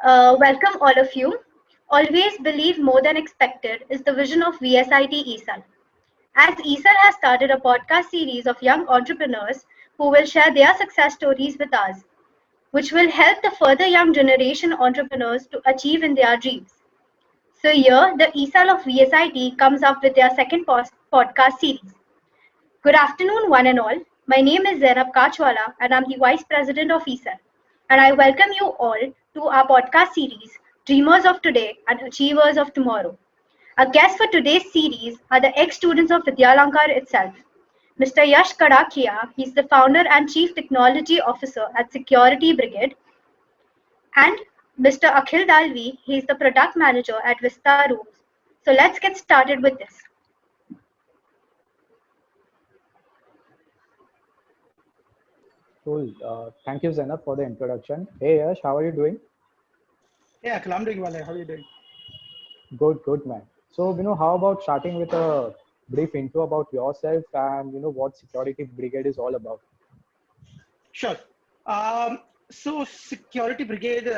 Welcome all of you. Always believe more than expected is the vision of VSIT ESAL. As ESAL has started a podcast series of young entrepreneurs who will share their success stories with us, which will help the further young generation entrepreneurs to achieve in their dreams. So here, the ESAL of VSIT comes up with their second podcast series. Good afternoon, one and all. My name is Zainab Kachwala, and I'm the Vice President of ESAL. And I welcome you all to our podcast series, Dreamers of Today and Achievers of Tomorrow. Our guests for today's series are the ex-students of Vidyalankar itself. Mr. Yash Kadakia, he's the founder and Chief Technology Officer at Security Brigade. And Mr. Akhil Dalvi, he's the Product Manager at Vista Rooms. So let's get started with this. Cool. Thank you, Zainab, for the introduction. Hey, Yash, how are you doing? Yeah, Akhil, I'm doing well. How are you doing? Good, man. So, how about starting with a brief intro about yourself and, what Security Brigade is all about? Sure. So Security Brigade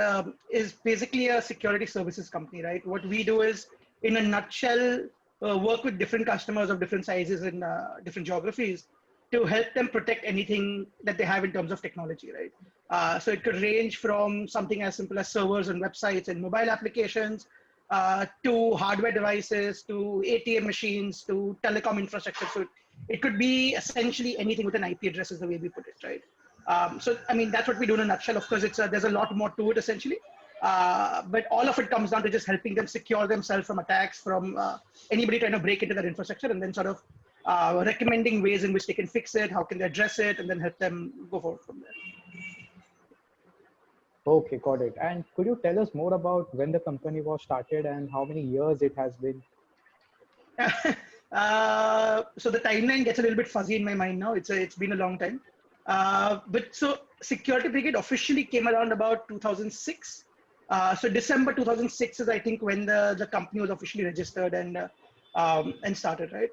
is basically a security services company, right? What we do is, in a nutshell, work with different customers of different sizes and different geographies to help them protect anything that they have in terms of technology, right? So it could range from something as simple as servers and websites and mobile applications to hardware devices, to ATM machines, to telecom infrastructure. So it could be essentially anything with an IP address is the way we put it, right? So, I mean, that's what we do in a nutshell. Of course, there's a lot more to it essentially. But all of it comes down to just helping them secure themselves from attacks, from anybody trying to break into their infrastructure, and then sort of recommending ways in which they can fix it, how can they address it, and then help them go forward from there. Okay, got it. And could you tell us more about when the company was started and how many years it has been? So the timeline gets a little bit fuzzy in my mind now. It's been a long time. But so Security Brigade officially came around about 2006. So December 2006 is, I think, when the company was officially registered and started, right?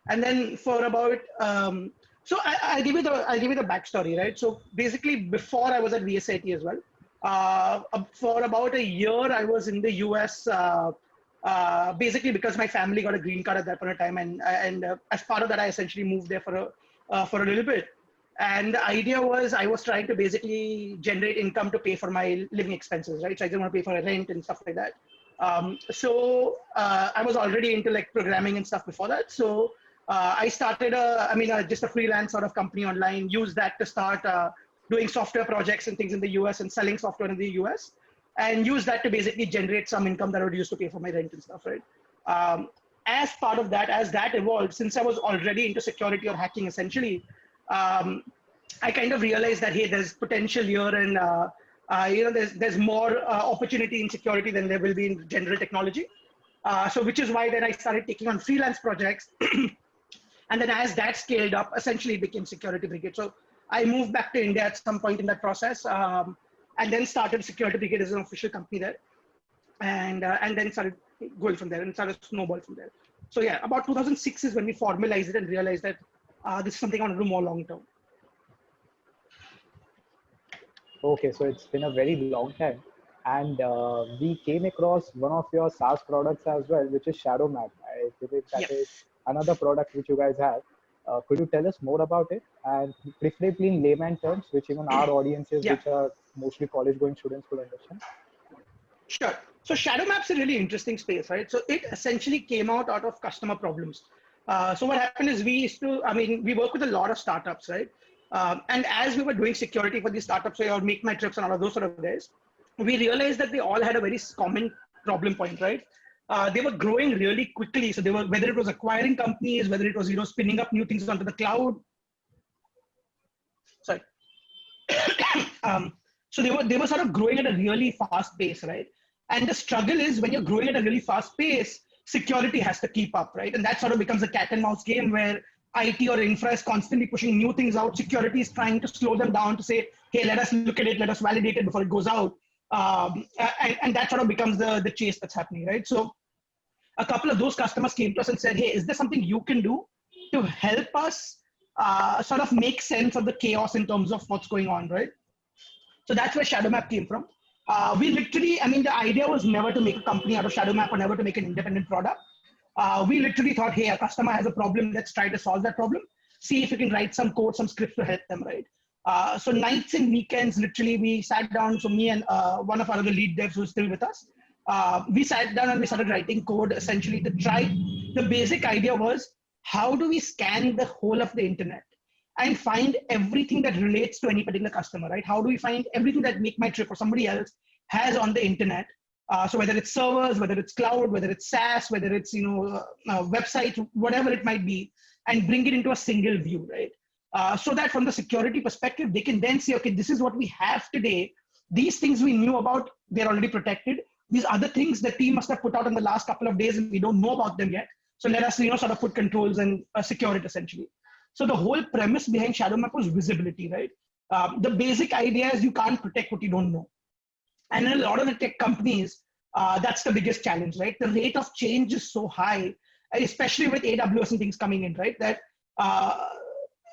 And then for about so I'll give you the backstory, right? So basically, before I was at VSIT as well, for about a year I was in the US. Basically because my family got a green card at that point of time, and as part of that, I essentially moved there for a little bit. And the idea was I was trying to basically generate income to pay for my living expenses, right? So I didn't want to pay for rent and stuff like that. So I was already into like programming and stuff before that. So I started just a freelance sort of company online, used that to start doing software projects and things in the US and selling software in the US, and use that to basically generate some income that I would use to pay for my rent and stuff, right? As part of that, as that evolved, since I was already into security or hacking essentially, I kind of realized that, hey, there's potential here, and there's more opportunity in security than there will be in general technology. So which is why then I started taking on freelance projects. And then as that scaled up, essentially it became Security Brigade. So I moved back to India at some point in that process, and then started Security Brigade as an official company there. And then started going from there and started snowball from there. So yeah, about 2006 is when we formalized it and realized that this is something I want to do more long term. Okay, so it's been a very long time. And we came across one of your SaaS products as well, which is ShadowMap. I believe that Yes. is another product which you guys have. Could you tell us more about it? And preferably in layman terms, which even our audiences, Yeah. which are mostly college-going students, could understand. Sure. So ShadowMap's a really interesting space, right? So it essentially came out of customer problems. So what happened is we work with a lot of startups, right? And as we were doing security for these startups, or Make My Trips and all of those sort of guys, we realized that they all had a very common problem point, right? They were growing really quickly. So whether it was acquiring companies, whether it was, spinning up new things onto the cloud. Sorry. So they were sort of growing at a really fast pace, right? And the struggle is when you're growing at a really fast pace, security has to keep up, right? And that sort of becomes a cat and mouse game where IT or infra is constantly pushing new things out. Security is trying to slow them down to say, hey, let us look at it, let us validate it before it goes out. And that sort of becomes the chase that's happening, right? So a couple of those customers came to us and said, hey, is there something you can do to help us sort of make sense of the chaos in terms of what's going on, right? So that's where ShadowMap came from. We literally, I mean, the idea was never to make a company out of ShadowMap or never to make an independent product. We literally thought, hey, a customer has a problem. Let's try to solve that problem. See if we can write some code, some scripts to help them, right? So nights and weekends, literally, we sat down. So me and one of our other lead devs who's still with us, we sat down and we started writing code essentially to try. The basic idea was, how do we scan the whole of the internet and find everything that relates to any particular customer, right? How do we find everything that Make My Trip or somebody else has on the internet? So whether it's servers, whether it's cloud, whether it's SaaS, whether it's website, whatever it might be, and bring it into a single view, right? So that from the security perspective, they can then say, okay, this is what we have today. These things we knew about, they're already protected. These other things the team must have put out in the last couple of days and we don't know about them yet. So let us sort of put controls and secure it essentially. So the whole premise behind ShadowMap was visibility, right? The basic idea is you can't protect what you don't know. And in a lot of the tech companies, that's the biggest challenge, right? The rate of change is so high, especially with AWS and things coming in, right? That,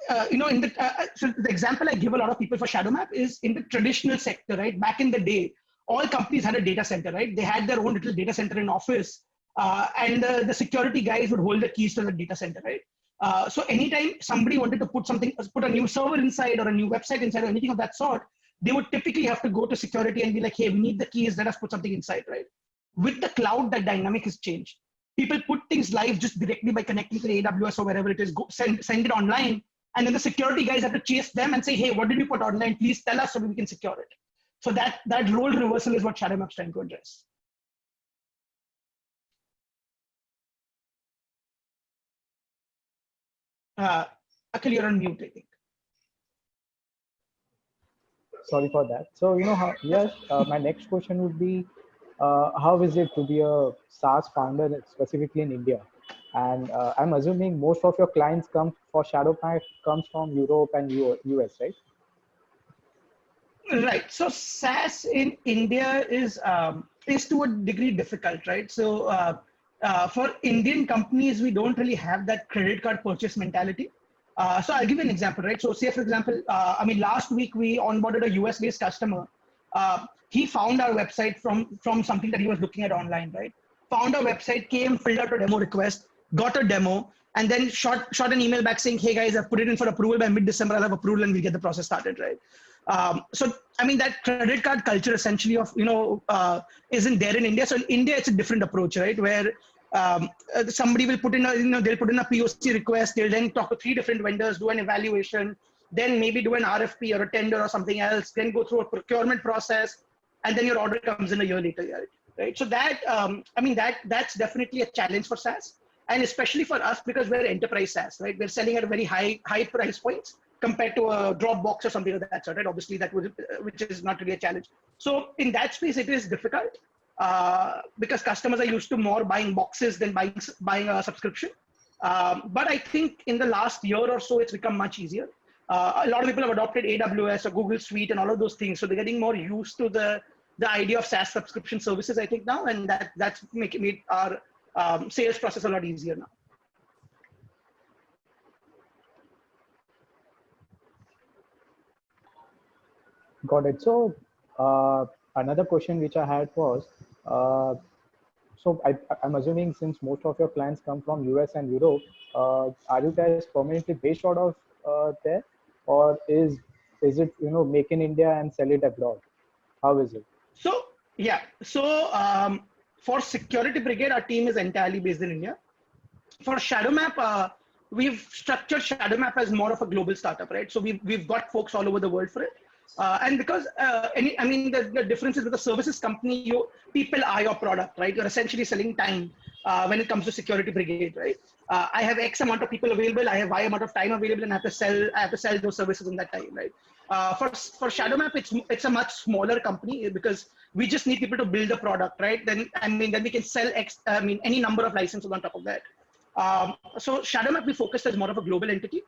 so the example I give a lot of people for ShadowMap is in the traditional sector, right? Back in the day, all companies had a data center, right? They had their own little data center in office, and the security guys would hold the keys to the data center, right? So anytime somebody wanted to put a new server inside or a new website inside or anything of that sort, they would typically have to go to security and be like, hey, we need the keys, let us put something inside, right? With the cloud, that dynamic has changed. People put things live just directly by connecting to the AWS or wherever it is, send it online. And then the security guys have to chase them and say, hey, what did you put online? Please tell us so we can secure it. So that role reversal is what ShadowMap's trying to address. Akhil, you're on mute, I think. Sorry for that. So, my next question would be, how is it to be a SaaS founder, specifically in India? And I'm assuming most of your clients come for ShadowMap comes from Europe and US, right? Right. So SaaS in India is to a degree difficult, right? So for Indian companies, we don't really have that credit card purchase mentality. So I'll give you an example, right? So say, for example, last week we onboarded a US-based customer. He found our website from something that he was looking at online, right? Found our website, came, filled out a demo request, got a demo, and then shot an email back saying, hey guys, I've put it in for approval by mid-December, I'll have approval and we'll get the process started, right? So, that credit card culture essentially isn't there in India. So in India, it's a different approach, right? Where somebody will put in they'll put in a POC request, they'll then talk to 3 different vendors, do an evaluation, then maybe do an RFP or a tender or something else, then go through a procurement process, and then your order comes in a year later, right? So that, that's definitely a challenge for SaaS, and especially for us because we're enterprise SaaS, right? We're selling at a very high price points compared to a Dropbox or something of that sort, right? Obviously, which is not really a challenge. So in that space, it is difficult because customers are used to more buying boxes than buying a subscription. But I think in the last year or so, it's become much easier. A lot of people have adopted AWS or Google Suite and all of those things. So they're getting more used to the idea of SaaS subscription services, I think now, and that's making our sales process a lot easier now. Got it. So another question which I had was, so I'm assuming since most of your clients come from US and Europe, are you guys permanently based out of there, or is it make in India and sell it abroad? How is it? So yeah, for Security Brigade, our team is entirely based in India. For ShadowMap, we've structured ShadowMap as more of a global startup, right? So we've got folks all over the world for it. And because the difference is with a services company, people are your product, right? You're essentially selling time when it comes to Security Brigade, right? I have X amount of people available, I have Y amount of time available, and I have to sell those services in that time, right? For ShadowMap, it's a much smaller company because we just need people to build a product, right? Then we can sell any number of licenses on top of that. So ShadowMap, we focused as more of a global entity.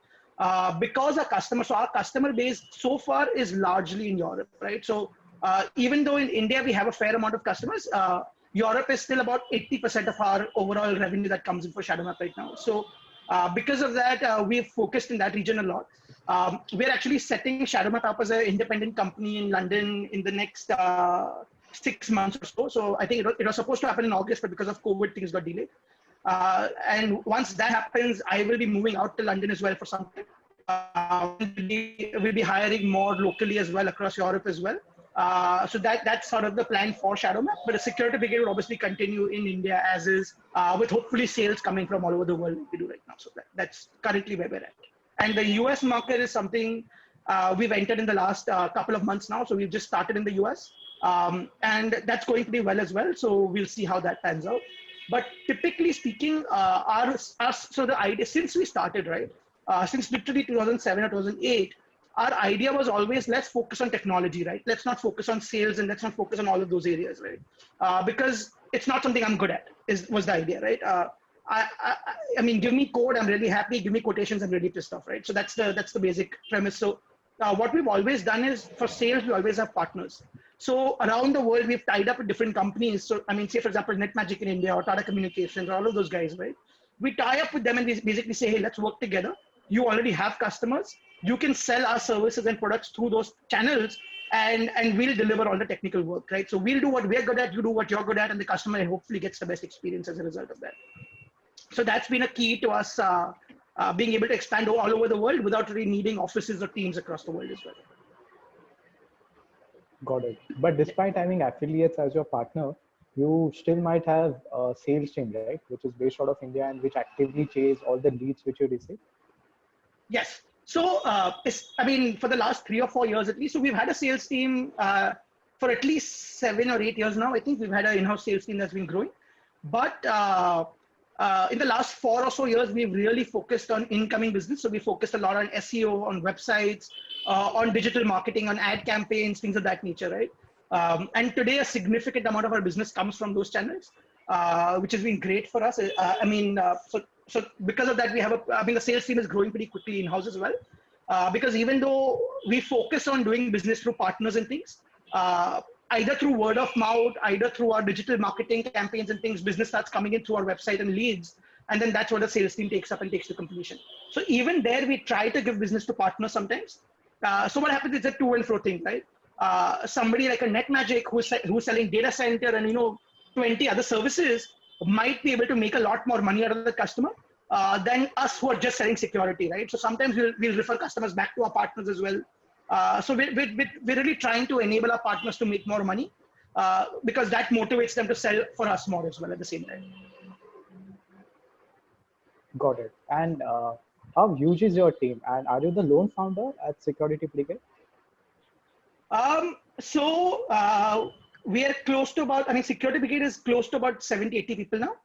Because our customer base so far is largely in Europe, right? So even though in India we have a fair amount of customers, Europe is still about 80% of our overall revenue that comes in for ShadowMap right now. So because of that, we've focused in that region a lot. We're actually setting ShadowMap up as an independent company in London in the next 6 months or so. So I think it was supposed to happen in August, but because of COVID, things got delayed. And once that happens, I will be moving out to London as well for some time. We'll be hiring more locally as well across Europe as well. So that's sort of the plan for Shadowmap. But the security brigade will obviously continue in India as is, with hopefully sales coming from all over the world like we do right now. So that's currently where we're at. And the US market is something we've entered in the last couple of months now. So we've just started in the US. And that's going pretty well as well. So we'll see how that pans out. But typically speaking, so the idea, since we started, right, since literally 2007 or 2008, our idea was always, let's focus on technology, right? Let's not focus on sales and let's not focus on all of those areas, right? Because it's not something I'm good at, was the idea, right? I mean, give me code, I'm really happy. Give me quotations, I'm really pissed off, right? So that's the basic premise. So what we've always done is, for sales, we always have partners. So around the world, we've tied up with different companies. So I mean, say for example, NetMagic in India or Tata Communications, or all of those guys, right? We tie up with them and we basically say, hey, let's work together. You already have customers. You can sell our services and products through those channels, and we'll deliver all the technical work, right? So we'll do what we're good at, you do what you're good at, and the customer hopefully gets the best experience as a result of that. So that's been a key to us being able to expand all over the world without really needing offices or teams across the world as well. Got it. But despite having affiliates as your partner, you still might have a sales team, right? Which is based out of India and which actively chase all the leads which you receive. Yes. So, I mean, for the last 3 or 4 years at least, so we've had a sales team for at least 7 or 8 years now. I think we've had an in-house sales team that's been growing. But in the last 4 or so years, we've really focused on incoming business. So we focused a lot on SEO, on websites, on digital marketing, on ad campaigns, things of that nature, right? And today, a significant amount of our business comes from those channels, which has been great for us. So because of that, the sales team is growing pretty quickly in-house as well. Because even though we focus on doing business through partners and things, either through word of mouth, either through our digital marketing campaigns and things, business starts coming in through our website and leads. And then that's what the sales team takes up and takes to completion. So even there, we try to give business to partners sometimes. So what happens is a to and fro thing, right? Somebody like a NetMagic who's selling data center and 20 other services might be able to make a lot more money out of the customer than us who are just selling security, right? So sometimes we'll refer customers back to our partners as well. So we're really trying to enable our partners to make more money because that motivates them to sell for us more as well at the same time. Got it. And how huge is your team? And are you the lone founder at Security Brigade? We are close to about, Security Brigade is close to about 70, 80 people now.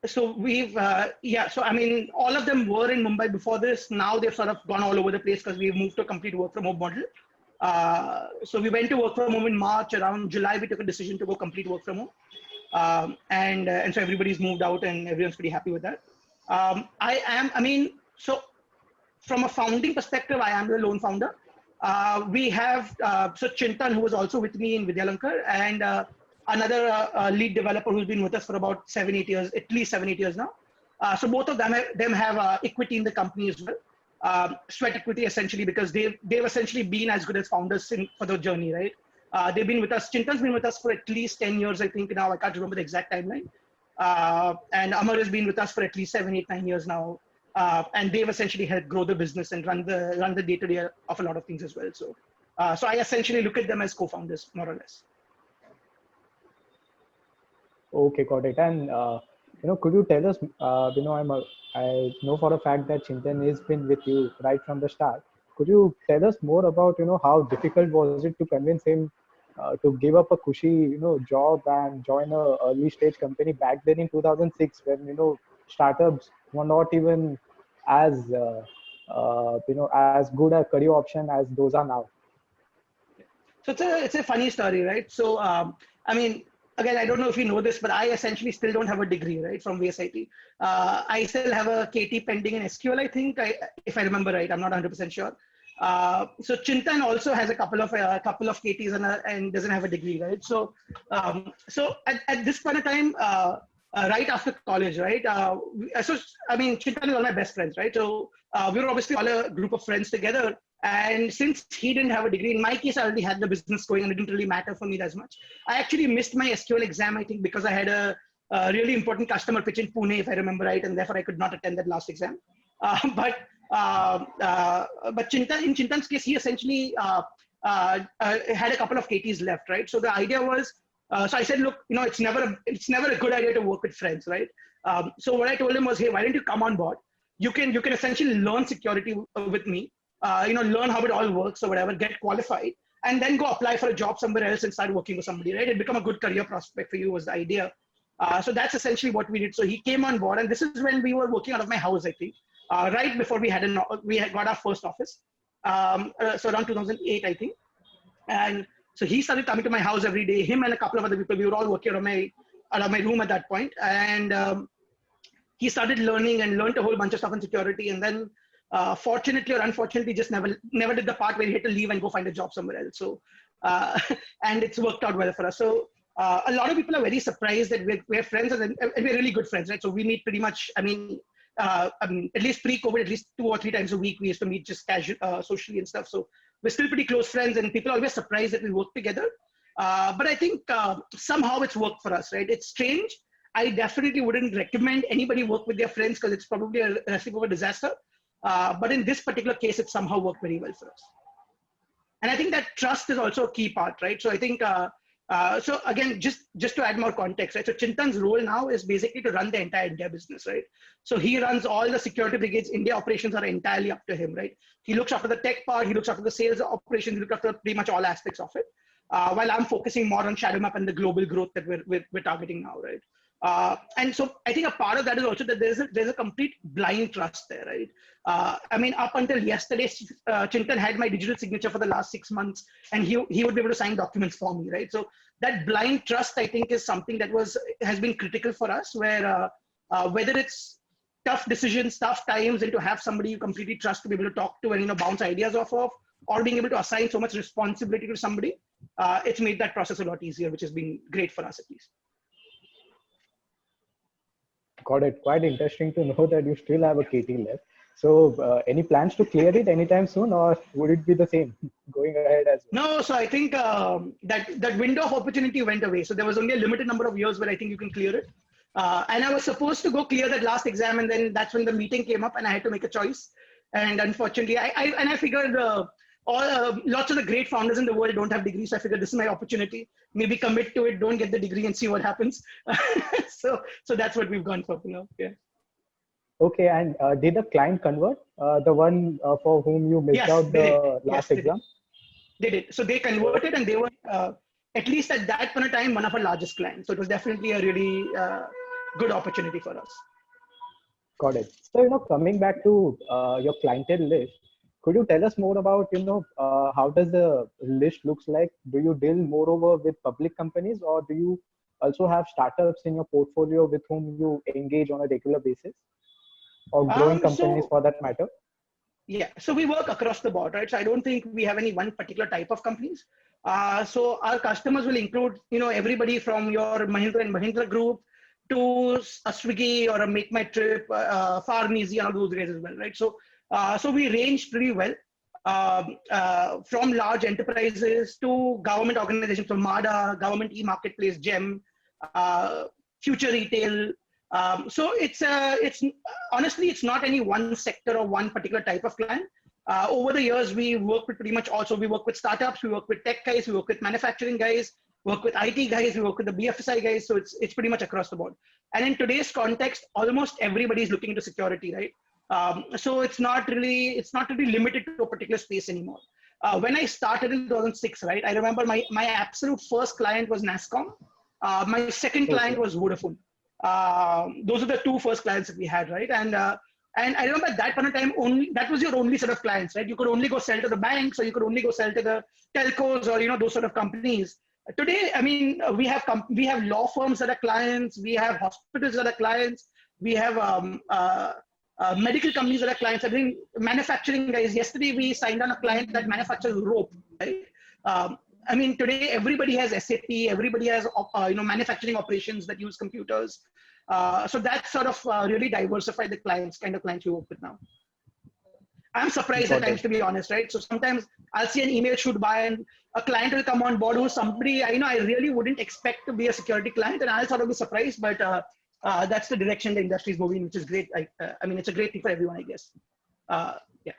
So we've, all of them were in Mumbai before this. Now they've sort of gone all over the place because we've moved to a complete work from home model. So we went to work from home in March. Around July, we took a decision to go complete work from home. And so everybody's moved out and everyone's pretty happy with that. So from a founding perspective, I am the lone founder. We have Chintan, who was also with me in Vidyalankar, and another lead developer who's been with us for about 7-8 years, at least 7-8 years now. So both of them have equity in the company as well, sweat equity essentially, because they've essentially been as good as founders for the journey, right? They've been with us. Chintan's been with us for at least 10 years, I think. Now I can't remember the exact timeline. And Amar has been with us for at least 7, 8, 9 years now. And they've essentially helped grow the business and run the day-to-day of a lot of things as well. So I essentially look at them as co-founders, more or less. Okay, got it. And could you tell us? I know for a fact that Chintan has been with you right from the start. Could you tell us more about how difficult was it to convince him to give up a cushy job and join a early stage company back then in 2006 when startups were not even as as good a career option as those are now? So it's a funny story, right? So again, I don't know if you know this, but I essentially still don't have a degree, right, from VSIT. I still have a KT pending in SQL, I think, if I remember right. I'm not 100% sure. So Chintan also has a couple of KTs and doesn't have a degree, right? So at this point of time, right after college, right? Chintan is all my best friends, right? So we were obviously all a group of friends together, And since he didn't have a degree, in my case, I already had the business going and it didn't really matter for me as much. I actually missed my SQL exam, I think, because I had a really important customer pitch in Pune, if I remember right, and therefore I could not attend that last exam. But in Chintan's case, he essentially had a couple of KTs left, right? So the idea was, so I said, look, it's never a good idea to work with friends, right? So what I told him was, hey, why don't you come on board? You can essentially learn security with me, learn how it all works or whatever, get qualified, and then go apply for a job somewhere else and start working with somebody, right? It become a good career prospect for you was the idea. So that's essentially what we did. So he came on board, and this is when we were working out of my house, I think, right before we had got our first office. So around 2008, I think. And so he started coming to my house every day. Him and a couple of other people, we were all working out of my room at that point. And he started learning and learned a whole bunch of stuff in security. And then, fortunately or unfortunately, just never did the part where he had to leave and go find a job somewhere else. So, and it's worked out well for us. So a lot of people are very surprised that we're friends, and we're really good friends, right? So we meet pretty much, I mean, at least pre-COVID, at least 2 or 3 times a week, we used to meet just casually, socially and stuff. So we're still pretty close friends, and people are always surprised that we work together. But I think somehow it's worked for us, right? It's strange. I definitely wouldn't recommend anybody work with their friends because it's probably a recipe for a disaster. But in this particular case, it somehow worked very well for us. And I think that trust is also a key part, right? So I think, so again, just to add more context, right? So Chintan's role now is basically to run the entire India business, right? So he runs all the security brigades. India operations are entirely up to him, right? He looks after the tech part, he looks after the sales operations, he looks after pretty much all aspects of it. While I'm focusing more on Shadowmap and the global growth that we're targeting now, right? And so I think a part of that is also that there's a complete blind trust there, right? I mean, up until yesterday, Chintan had my digital signature for the last 6 months, and he would be able to sign documents for me, right? So that blind trust, I think, is something that has been critical for us, where whether it's tough decisions, tough times, and to have somebody you completely trust to be able to talk to and bounce ideas off of, or being able to assign so much responsibility to somebody, it's made that process a lot easier, which has been great for us at least. Got it. Quite interesting to know that you still have a KT left. So any plans to clear it anytime soon, or would it be the same going ahead as well? No, so I think that window of opportunity went away. So there was only a limited number of years where I think you can clear it. And I was supposed to go clear that last exam, and then that's when the meeting came up and I had to make a choice. And unfortunately, I figured lots of the great founders in the world don't have degrees. So I figured this is my opportunity. Maybe commit to it, don't get the degree and see what happens. So that's what we've gone for, Yeah. Okay, and did the client convert? The one for whom you missed out the last exam? They did. So they converted, and they were, at least at that point of time, one of our largest clients. So it was definitely a really good opportunity for us. Got it. So, coming back to your clientele list, could you tell us more about, how does the list looks like? Do you deal moreover with public companies, or do you also have startups in your portfolio with whom you engage on a regular basis, or growing companies for that matter? Yeah, so we work across the board, right? So I don't think we have any one particular type of companies. So our customers will include, everybody from your Mahindra and Mahindra group to a Swiggy or a Make My Trip, Far and Easy, and all those guys as well, right? So we range pretty well from large enterprises to government organizations, from MADA, Government E-Marketplace, GEM, Future Retail. So it's honestly, it's not any one sector or one particular type of client. Over the years, we work with pretty much also, we work with startups, we work with tech guys, we work with manufacturing guys, work with IT guys, we work with the BFSI guys. So it's pretty much across the board. And in today's context, almost everybody is looking into security, right? So it's not really limited to a particular space anymore. When I started in 2006, right, I remember my absolute first client was NASSCOM. My second client was Vodafone. Those are the two first clients that we had, right? And I remember at that point of time, that was your only set of clients, right? You could only go sell to the banks, or you could only go sell to the telcos, or those sort of companies. Today, I mean, we have law firms that are clients, we have hospitals that are clients, we have medical companies that are clients. I mean, manufacturing guys. Yesterday, we signed on a client that manufactures rope, right? I mean, today everybody has SAP, everybody has manufacturing operations that use computers. So that's sort of really diversified the kind of clients you work with now. I'm surprised at Got times, it. to be honest, right? So sometimes I'll see an email shoot by and a client will come on board who's somebody I really wouldn't expect to be a security client, and I'll sort of be surprised. But that's the direction the industry is moving, which is great. I mean, it's a great thing for everyone, I guess. Yeah.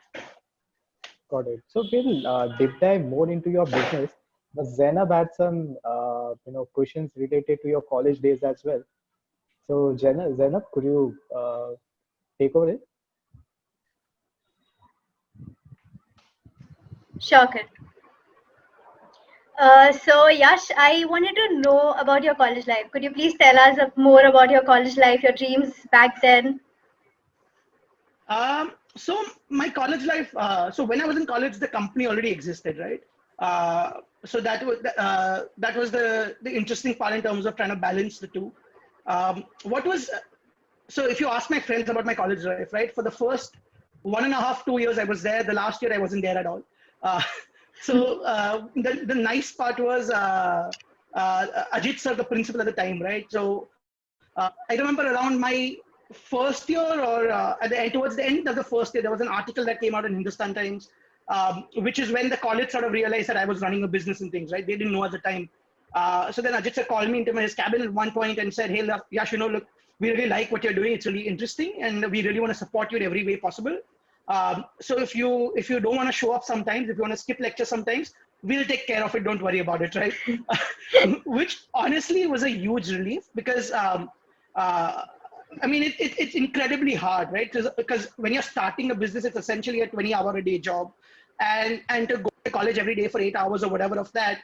Got it. So we'll deep dive more into your business. But Zainab had some questions related to your college days as well. So Zainab, could you take over it? Sure, Kit. So Yash, I wanted to know about your college life. Could you please tell us more about your college life, your dreams back then? So my college life. So when I was in college, the company already existed, right? So that was the interesting part in terms of trying to balance the two. What was So if you ask my friends about my college life, right? For the first 1.5, 2 years I was there. The last year I wasn't there at all. Uh, the nice part was Ajit sir, the principal at the time, right? So I remember around my first year or towards the end of the first year, there was an article that came out in Hindustan Times, which is when the college sort of realized that I was running a business and things, right? They didn't know at the time. So then Ajit sir called me into his cabin at one point and said, "Hey, Yash, look, we really like what you're doing. It's really interesting, and we really want to support you in every way possible. So if you don't want to show up sometimes, if you want to skip lecture sometimes, we'll take care of it. Don't worry about it, right?" Which honestly was a huge relief because I mean it's incredibly hard, right? Because when you're starting a business, it's essentially a 20-hour a day job, and to go to college every day for 8 hours or whatever of that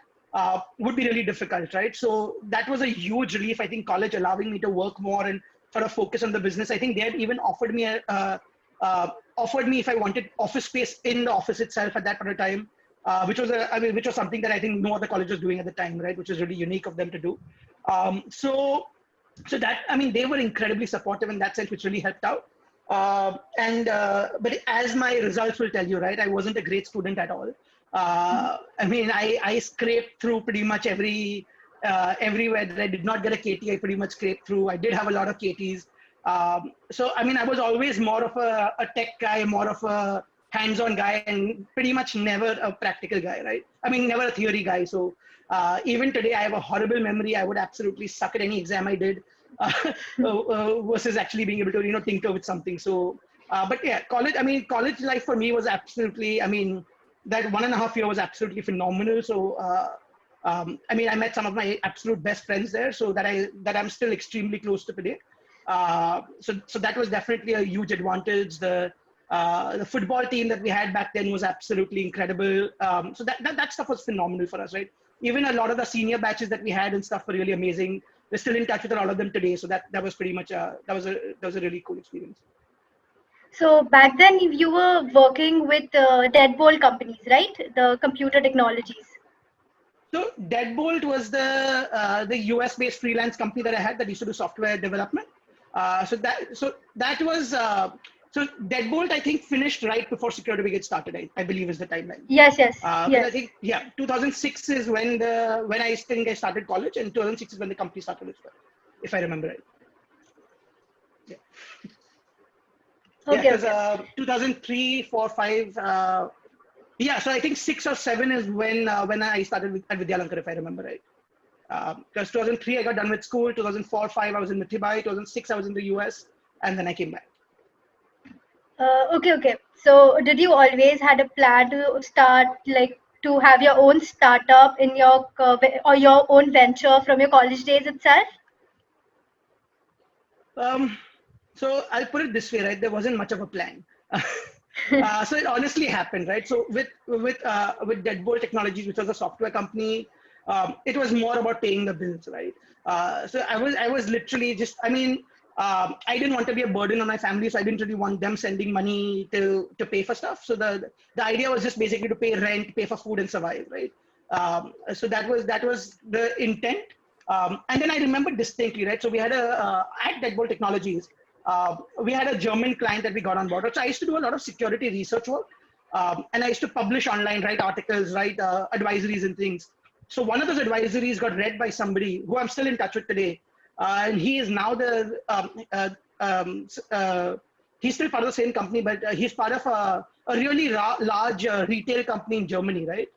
would be really difficult, right? So that was a huge relief. I think college allowing me to work more and sort of focus on the business. I think they had even offered me if I wanted office space in the office itself at that point of time, which was something that I think no other college was doing at the time, right? Which is really unique of them to do. So that, I mean, they were incredibly supportive in that sense, which really helped out. But as my results will tell you, right, I wasn't a great student at all. I mean, I scraped through pretty much everywhere that I did not get a KT. I pretty much scraped through. I did have a lot of KTs. So I mean, I was always more of a tech guy, more of a hands-on guy, and pretty much never a practical guy, right? I mean, never a theory guy. So even today, I have a horrible memory. I would absolutely suck at any exam I did versus actually being able to, tinker with something. So, but yeah, college life for me was absolutely, I mean, that 1.5 year was absolutely phenomenal. So, I mean, I met some of my absolute best friends there, so that I'm still extremely close to today. So that was definitely a huge advantage. The football team that we had back then was absolutely incredible. So that stuff was phenomenal for us, right? Even a lot of the senior batches that we had and stuff were really amazing. We're still in touch with a lot of them today. So that was pretty much that was a really cool experience. So back then you were working with Deadbolt companies, right? The computer technologies. So Deadbolt was the US based freelance company that I had that used to do software development. So that was so Deadbolt, I think, finished right before Security Brigade started. I believe is the timeline. Yes. But I think 2006 is when I think I started college, and 2006 is when the company started as well, if I remember right. Yeah. Okay. Yeah, because 2003, 4, 5. Yeah, so I think 6 or 7 is when I started at Vidyalankar, if I remember right. Because 2003 I got done with school. 2004, 5 I was in Mithibai. 2006 I was in the US, and then I came back. Okay. So did you always had a plan to start, like, to have your own startup in your or your own venture from your college days itself? So I'll put it this way, right? There wasn't much of a plan. So it honestly happened, right? So with Deadbolt Technologies, which was a software company, it was more about paying the bills, right? So I was literally just, I mean, I didn't want to be a burden on my family, so I didn't really want them sending money to pay for stuff. So the idea was just basically to pay rent, pay for food, and survive, right? So that was the intent. And then I remember distinctly, right? So we had at Deadbolt Technologies, we had a German client that we got on board. So I used to do a lot of security research work, and I used to publish online, write articles, write advisories and things. So one of those advisories got read by somebody who I'm still in touch with today, and he is now he's still part of the same company, but he's part of a really large retail company in Germany, right?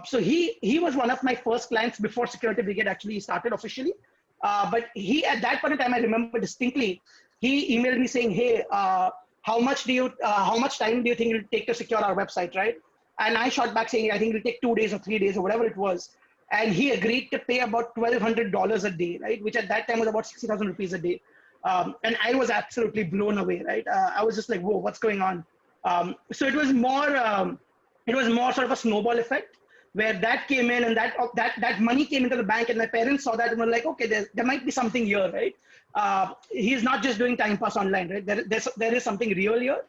So he was one of my first clients before Security Brigade actually started officially. But he, at that point in time, I remember distinctly, he emailed me saying, "Hey, how much time do you think it'll take to secure our website, right?" And I shot back saying, "I think it'll take 2 days or 3 days or whatever it was." And he agreed to pay about $1,200 a day, right? Which at that time was about 60,000 rupees a day. And I was absolutely blown away, right? I was just like, "Whoa, what's going on?" So it was more sort of a snowball effect, where that came in, and that money came into the bank, and my parents saw that and were like, "Okay, there might be something here, right? He's not just doing time pass online, right? There is something real here."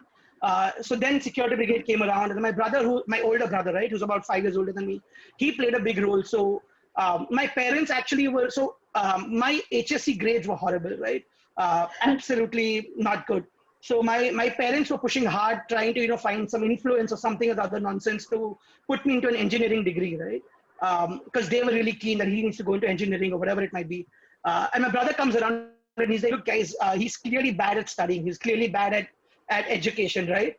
So then Security Brigade came around, and my older brother, right, who's about 5 years older than me, he played a big role. So my parents actually were, my HSC grades were horrible, right? Absolutely not good. So my parents were pushing hard, trying to find some influence or something or other nonsense to put me into an engineering degree, right? Because they were really keen that he needs to go into engineering or whatever it might be. And my brother comes around and he's like, "Look, guys, he's clearly bad at studying. He's clearly bad at education, right?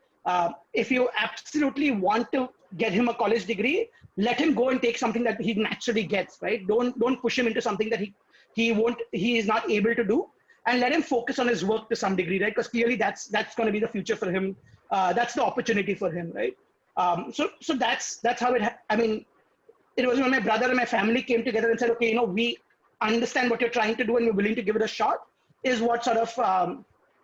If you absolutely want to get him a college degree, let him go and take something that he naturally gets, right? Don't push him into something that he is not able to do, and let him focus on his work to some degree, right? Because clearly that's going to be the future for him. That's the opportunity for him, right?" So that's how it was when my brother and my family came together and said, "Okay, we understand what you're trying to do and we're willing to give it a shot," is what sort of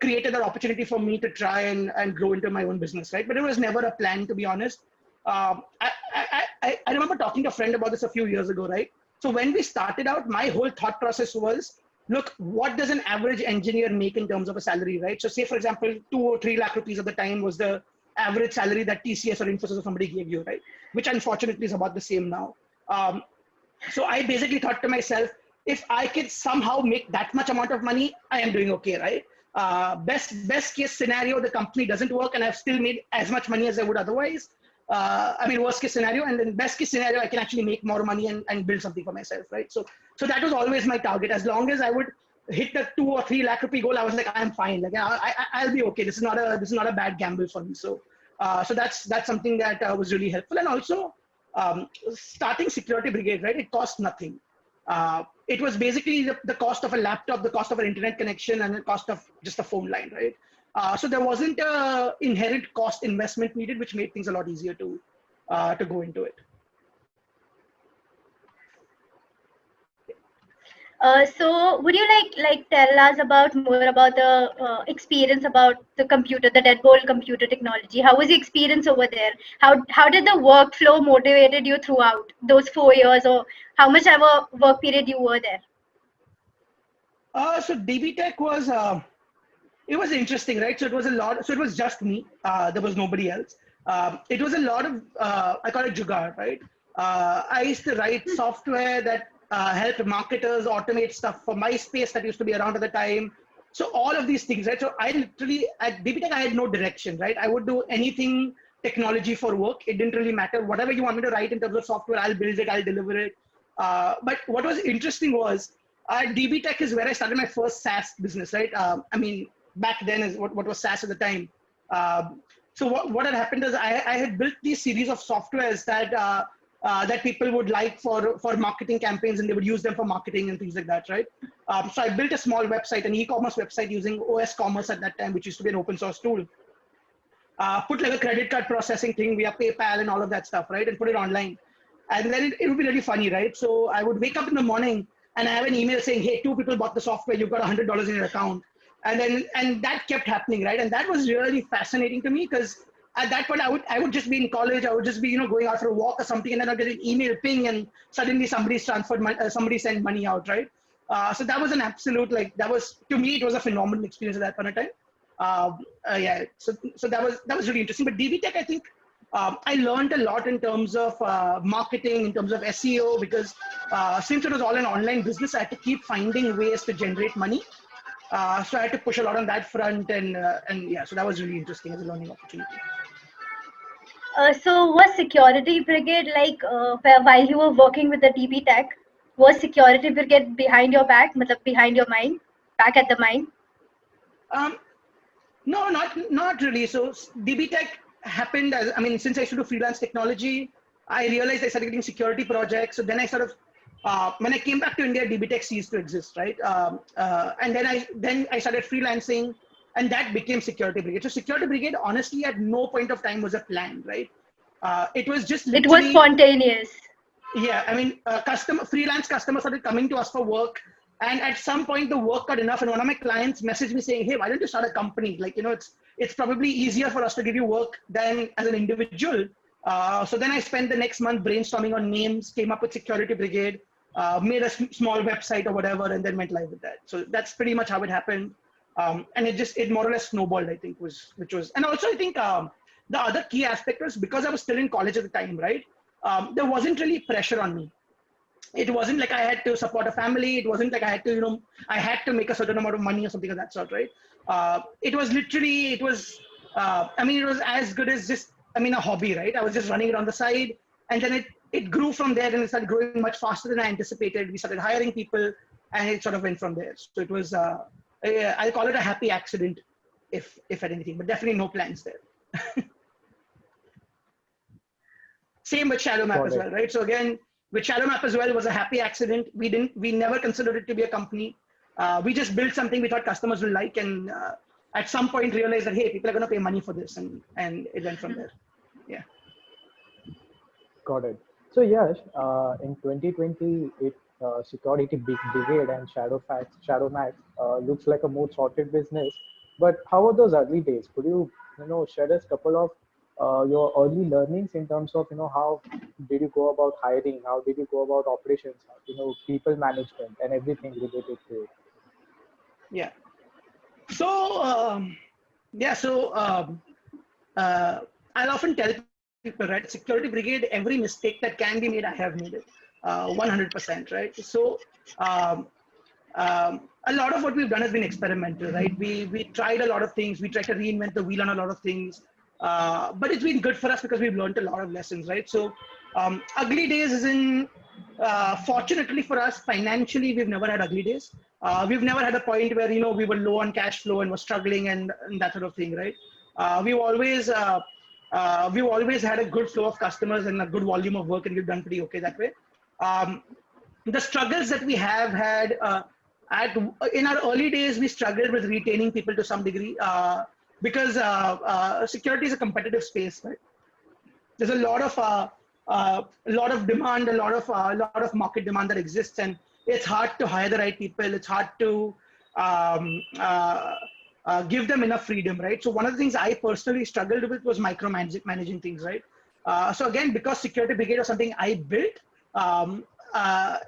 created that opportunity for me to try and grow into my own business, right? But it was never a plan, to be honest. I remember talking to a friend about this a few years ago, right? So when we started out, my whole thought process was, look, what does an average engineer make in terms of a salary, right? So say, for example, 2 or 3 lakh rupees at the time was the average salary that TCS or Infosys or somebody gave you, right? Which unfortunately is about the same now. So I basically thought to myself, if I could somehow make that much amount of money, I am doing okay, right? Best case scenario, the company doesn't work and I've still made as much money as I would otherwise. Worst case scenario, and then best case scenario, I can actually make more money and build something for myself, right? So that was always my target. As long as I would hit the 2 or 3 lakh rupee goal, I was like, I'm fine. Like I'll be okay. This is not a bad gamble for me. So that's something that was really helpful. And also starting Security Brigade, right? It cost nothing. It was basically the cost of a laptop, the cost of an internet connection, and the cost of just a phone line, right? So there wasn't an inherent cost investment needed, which made things a lot easier to go into it. So would you like tell us more about the experience about the Deadbolt computer technology? How was the experience over there? How did the workflow motivated you throughout those 4 years, or how much ever work period you were there? So DB Tech was it was interesting, right? So it was it was just me. There was nobody else. It was a lot of I call it jugaad, right? I used to write software that helped marketers automate stuff for MySpace that used to be around at the time. So all of these things, right? So I literally, at DB Tech, I had no direction, right? I would do anything technology for work. It didn't really matter. Whatever you want me to write in terms of software, I'll build it, I'll deliver it. But what was interesting was, DB Tech is where I started my first SaaS business, right? Back then is what was SaaS at the time. So what had happened is I had built these series of softwares that people would like for marketing campaigns, and they would use them for marketing and things like that, right? So I built a small website, an e-commerce website using OS Commerce at that time, which used to be an open source tool. Put like a credit card processing thing via PayPal and all of that stuff, right? And put it online. And then it would be really funny, right? So I would wake up in the morning and I have an email saying, "Hey, 2 people bought the software. You've got $100 in your account." And that kept happening, right? And that was really fascinating to me, because at that point I would just be in college. I would just be going out for a walk or something, and then I'd get an email ping, and suddenly somebody's transferred money, somebody sent money out, right? So that was an absolute, to me it was a phenomenal experience at that point of time. So that was really interesting. But DB Tech, I think I learned a lot in terms of marketing, in terms of SEO, because since it was all an online business, I had to keep finding ways to generate money. So I had to push a lot on that front, and so that was really interesting as a learning opportunity. So was Security Brigade while you were working with the DB Tech, was Security Brigade behind your back, behind your mind, back at the mine? No, not really. So DB Tech, happened as, I mean, since I used to do freelance technology, I realized I started getting security projects. So then I sort of, when I came back to India, DBTech ceased to exist, right? And then I started freelancing, and that became Security Brigade. So Security Brigade, honestly, at no point of time was a plan, right? It was just It was literally, spontaneous. yeah, I mean, freelance customers started coming to us for work. And at some point, the work got enough. And one of my clients messaged me saying, hey, why don't you start a company? Like, it's probably easier for us to give you work than as an individual. So then I spent the next month brainstorming on names, came up with Security Brigade, made a small website or whatever, and then went live with that. So that's pretty much how it happened. And it more or less snowballed, I think, and also I think the other key aspect was because I was still in college at the time, right? There wasn't really pressure on me. It wasn't like I had to support a family. It wasn't like I had to, I had to make a certain amount of money or something of that sort, right? It was as good as just, a hobby, right? I was just running it on the side, and then it grew from there, and it started growing much faster than I anticipated. We started hiring people, and it sort of went from there. So it was, I'll call it a happy accident, if anything, but definitely no plans there. Same with ShadowMap as well, right? So again, with ShadowMap as well, was a happy accident. We never considered it to be a company. We just built something we thought customers will like, and at some point realized that, hey, people are going to pay money for this, and it went from there. Yeah. Got it. So Yash, in 2020, Security Brigade and ShadowMax looks like a more sorted business. But how were those early days? Could you share us a couple of your early learnings in terms of how did you go about hiring, how did you go about operations, people management and everything related to it? Yeah. So I'll often tell people, right? Security Brigade, every mistake that can be made, I have made it, 100%, right? So a lot of what we've done has been experimental, right? We tried a lot of things. We tried to reinvent the wheel on a lot of things. But it's been good for us because we've learned a lot of lessons, right? So ugly days is in, fortunately for us, financially, we've never had ugly days. We've never had a point where, we were low on cash flow and were struggling and that sort of thing, right? We've always had a good flow of customers and a good volume of work, and we've done pretty okay that way. The struggles that we have had, in our early days, we struggled with retaining people to some degree. Because security is a competitive space, right? There's a lot of demand, a lot of market demand that exists, and it's hard to hire the right people. It's hard to give them enough freedom, right? So one of the things I personally struggled with was managing things, right? So again, because Security Brigade was something I built,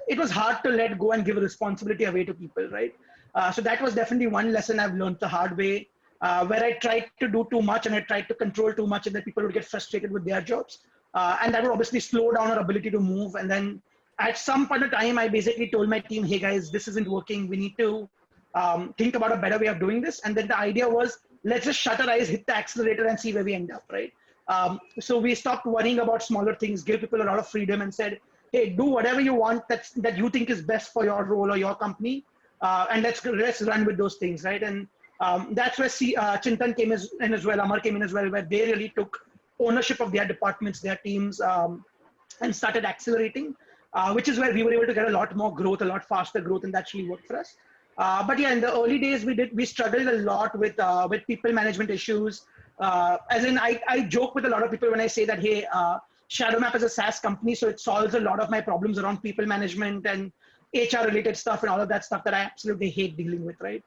it was hard to let go and give responsibility away to people, right? So that was definitely one lesson I've learned the hard way. Where I tried to do too much and I tried to control too much, and then people would get frustrated with their jobs. And that would obviously slow down our ability to move. And then at some point of time, I basically told my team, hey guys, this isn't working. We need to think about a better way of doing this. And then the idea was, let's just shut our eyes, hit the accelerator and see where we end up, right? So we stopped worrying about smaller things, gave people a lot of freedom and said, hey, do whatever you want that you think is best for your role or your company. And let's run with those things, right? And that's where Chintan came in as well, Amar came in as well, where they really took ownership of their departments, their teams, and started accelerating, which is where we were able to get a lot more growth, a lot faster growth, and that really worked for us. But yeah, in the early days, we struggled a lot with people management issues. As in, I joke with a lot of people when I say that, hey, ShadowMap is a SaaS company, so it solves a lot of my problems around people management and HR related stuff and all of that stuff that I absolutely hate dealing with, right?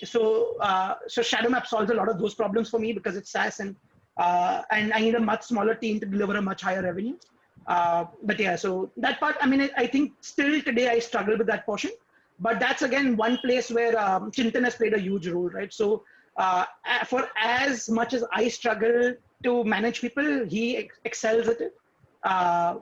So ShadowMap solves a lot of those problems for me because it's SaaS, and I need a much smaller team to deliver a much higher revenue. But yeah, so that part, I think still today I struggle with that portion, but that's again one place where Chintan has played a huge role, right? So for as much as I struggle to manage people, he excels at it. And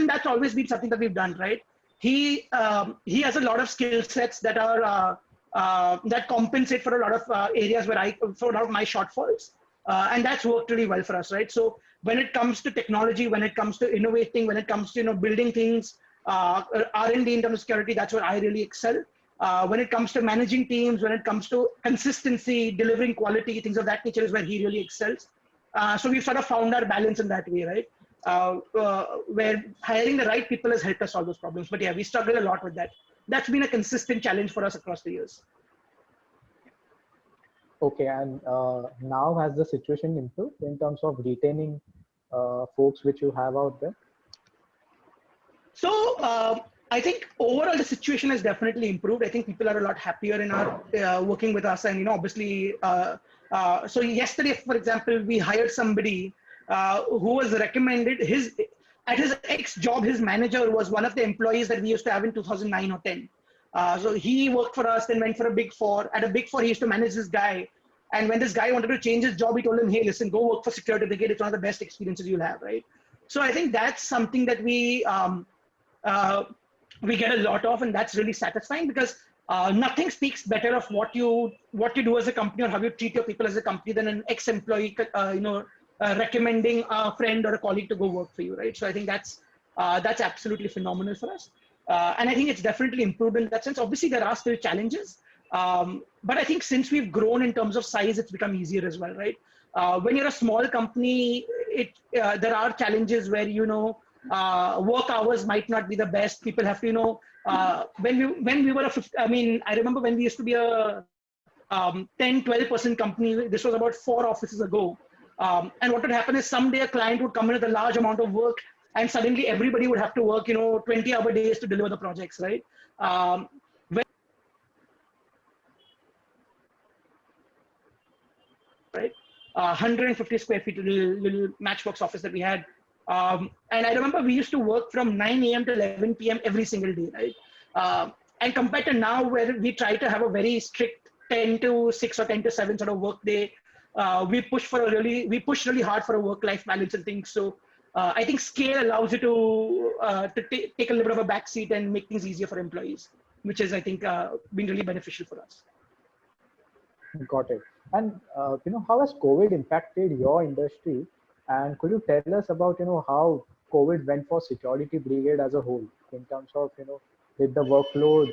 that's always been something that we've done, right? He has a lot of skill sets that are that compensate for a lot of areas for a lot of my shortfalls, and that's worked really well for us, right? So when it comes to technology, when it comes to innovating, when it comes to building things, R&D in terms of security, that's where I really excel. When it comes to managing teams, when it comes to consistency, delivering quality, things of that nature is where he really excels. So we've sort of found our balance in that way, right? Where hiring the right people has helped us solve those problems. But yeah, we struggle a lot with that. That's been a consistent challenge for us across the years. Okay, and now has the situation improved in terms of retaining folks which you have out there? So I think overall the situation has definitely improved. I think people are a lot happier in our working with us, and obviously. So yesterday, for example, we hired somebody who was recommended. At his ex job, his manager was one of the employees that we used to have in 2009 or 10. So he worked for us, then went for a Big Four. At a Big Four, he used to manage this guy. And when this guy wanted to change his job, he told him, "Hey, listen, go work for Security Brigade. It's one of the best experiences you'll have, right?" So I think that's something that we get a lot of, and that's really satisfying because nothing speaks better of what you do as a company or how you treat your people as a company than an ex-employee, recommending a friend or a colleague to go work for you, right? So I think that's absolutely phenomenal for us, and I think it's definitely improved in that sense. Obviously, there are still challenges, but I think since we've grown in terms of size, it's become easier as well, right? When you're a small company, there are challenges where work hours might not be the best. People have to, when we were I remember when we used to be a 10-12% company. This was about 4 offices ago. And what would happen is someday a client would come in with a large amount of work, and suddenly everybody would have to work, 20-hour days to deliver the projects, right? Right? 150 square feet little Matchbox office that we had. And I remember we used to work from 9 a.m. to 11 p.m. every single day, right? And compared to now, where we try to have a very strict 10 to 6 or 10 to 7 sort of work day, we push really hard for a work-life balance and things. So I think scale allows you to take a little bit of a backseat and make things easier for employees, which is, I think, been really beneficial for us. Got it. And how has COVID impacted your industry? And could you tell us about how COVID went for Security Brigade as a whole in terms of did the workload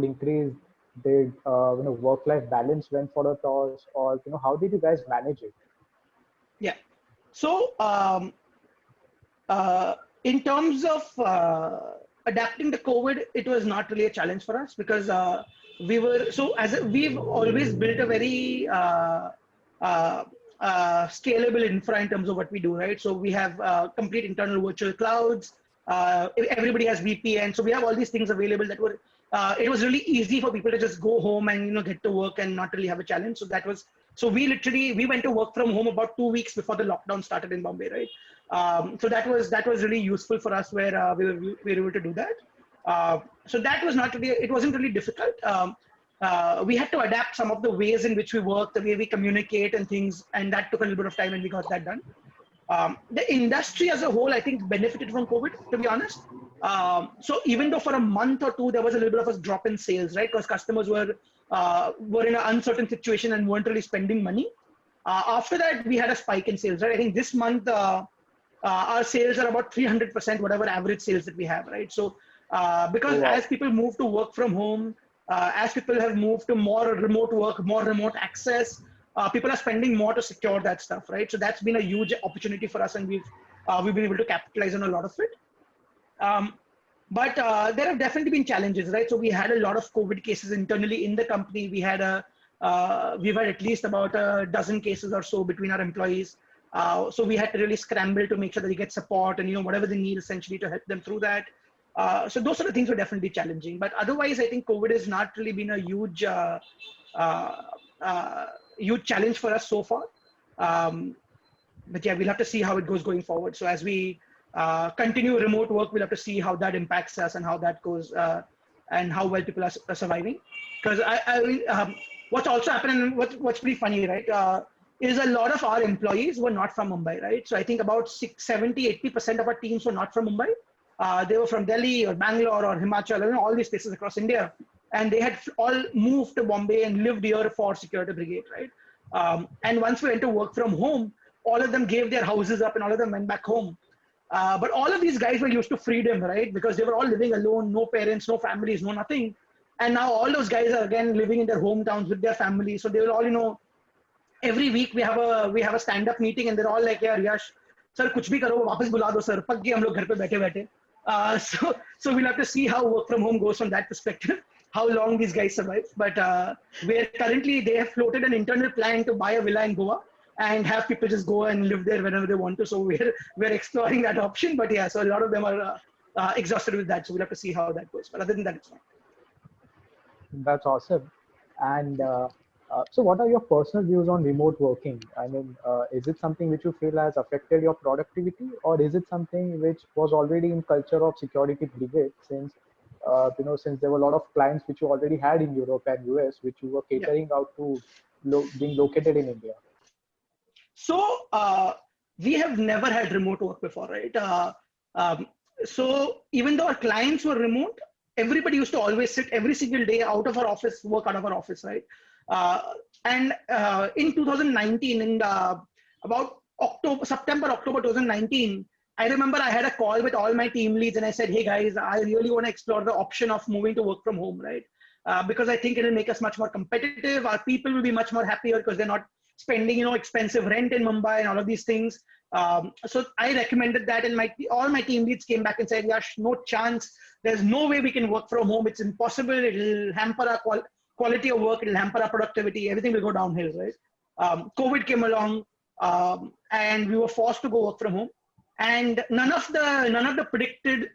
increase? Did work-life balance went for a toss, or how did you guys manage it? Yeah. So in terms of adapting to COVID, it was not really a challenge for us because we've always built a very scalable infra in terms of what we do, right? So we have complete internal virtual clouds. Everybody has VPN, so we have all these things available that were. It was really easy for people to just go home and get to work and not really have a challenge. So we went to work from home about 2 weeks before the lockdown started in Bombay, right? So that was really useful for us, where we were able to do that. So that was it wasn't really difficult. We had to adapt some of the ways in which we work, the way we communicate and things, and that took a little bit of time, and we got that done. The industry as a whole, I think, benefited from COVID, to be honest. So even though for a month or two, there was a little bit of a drop in sales, right? Because customers were in an uncertain situation and weren't really spending money. After that, we had a spike in sales, right? I think this month, our sales are about 300% whatever average sales that we have, right? So because as people move to work from home, as people have moved to more remote work, more remote access, people are spending more to secure that stuff, right? So that's been a huge opportunity for us, and we've been able to capitalize on a lot of it. But there have definitely been challenges, right? So we had a lot of COVID cases internally in the company. We've had at least about a dozen cases or so between our employees. So we had to really scramble to make sure that they get support and whatever they need essentially to help them through that. So those sort of things were definitely challenging. But otherwise, I think COVID has not really been a huge challenge for us so far. But yeah, we'll have to see how it goes going forward. So as we continue remote work, we'll have to see how that impacts us and how that goes and how well people are surviving. Because what's also happening, what's pretty funny, right, is a lot of our employees were not from Mumbai, right? So I think about 70-80% of our teams were not from Mumbai. They were from Delhi or Bangalore or Himachal, and all these places across India. And they had all moved to Bombay and lived here for Security Brigade, right? And once we went to work from home, all of them gave their houses up and all of them went back home. But all of these guys were used to freedom, right? Because they were all living alone, no parents, no families, no nothing. And now all those guys are again living in their hometowns with their families. So they were all, every week we have a stand-up meeting, and they're all like, yeah, Yash, sir, कुछ भी करो, वापस बुला दो sir, पक गए हम लोग घर पे बैठे बैठे. So we'll have to see how work from home goes from that perspective, how long these guys survive. But they have floated an internal plan to buy a villa in Goa and have people just go and live there whenever they want to. So we're exploring that option. But yeah, so a lot of them are exhausted with that. So we'll have to see how that goes. But other than that, it's fine. That's awesome. And so what are your personal views on remote working? I mean, is it something which you feel has affected your productivity, or is it something which was already in culture of Security Brigade, since since there were a lot of clients which you already had in Europe and US, which you were catering out to being located in India? So we have never had remote work before, right? So even though our clients were remote, everybody used to always sit every single day out of our office, work out of our office, right? And in 2019, in about September, October 2019, I remember I had a call with all my team leads, and I said, hey guys, I really want to explore the option of moving to work from home, right? Because I think it'll make us much more competitive. Our people will be much more happier because they're not spending, expensive rent in Mumbai and all of these things. So I recommended that, and all my team leads came back and said, Yash, no chance. There's no way we can work from home. It's impossible. It'll hamper our quality of work. It'll hamper our productivity. Everything will go downhill, right? COVID came along, and we were forced to go work from home. And none of the predicted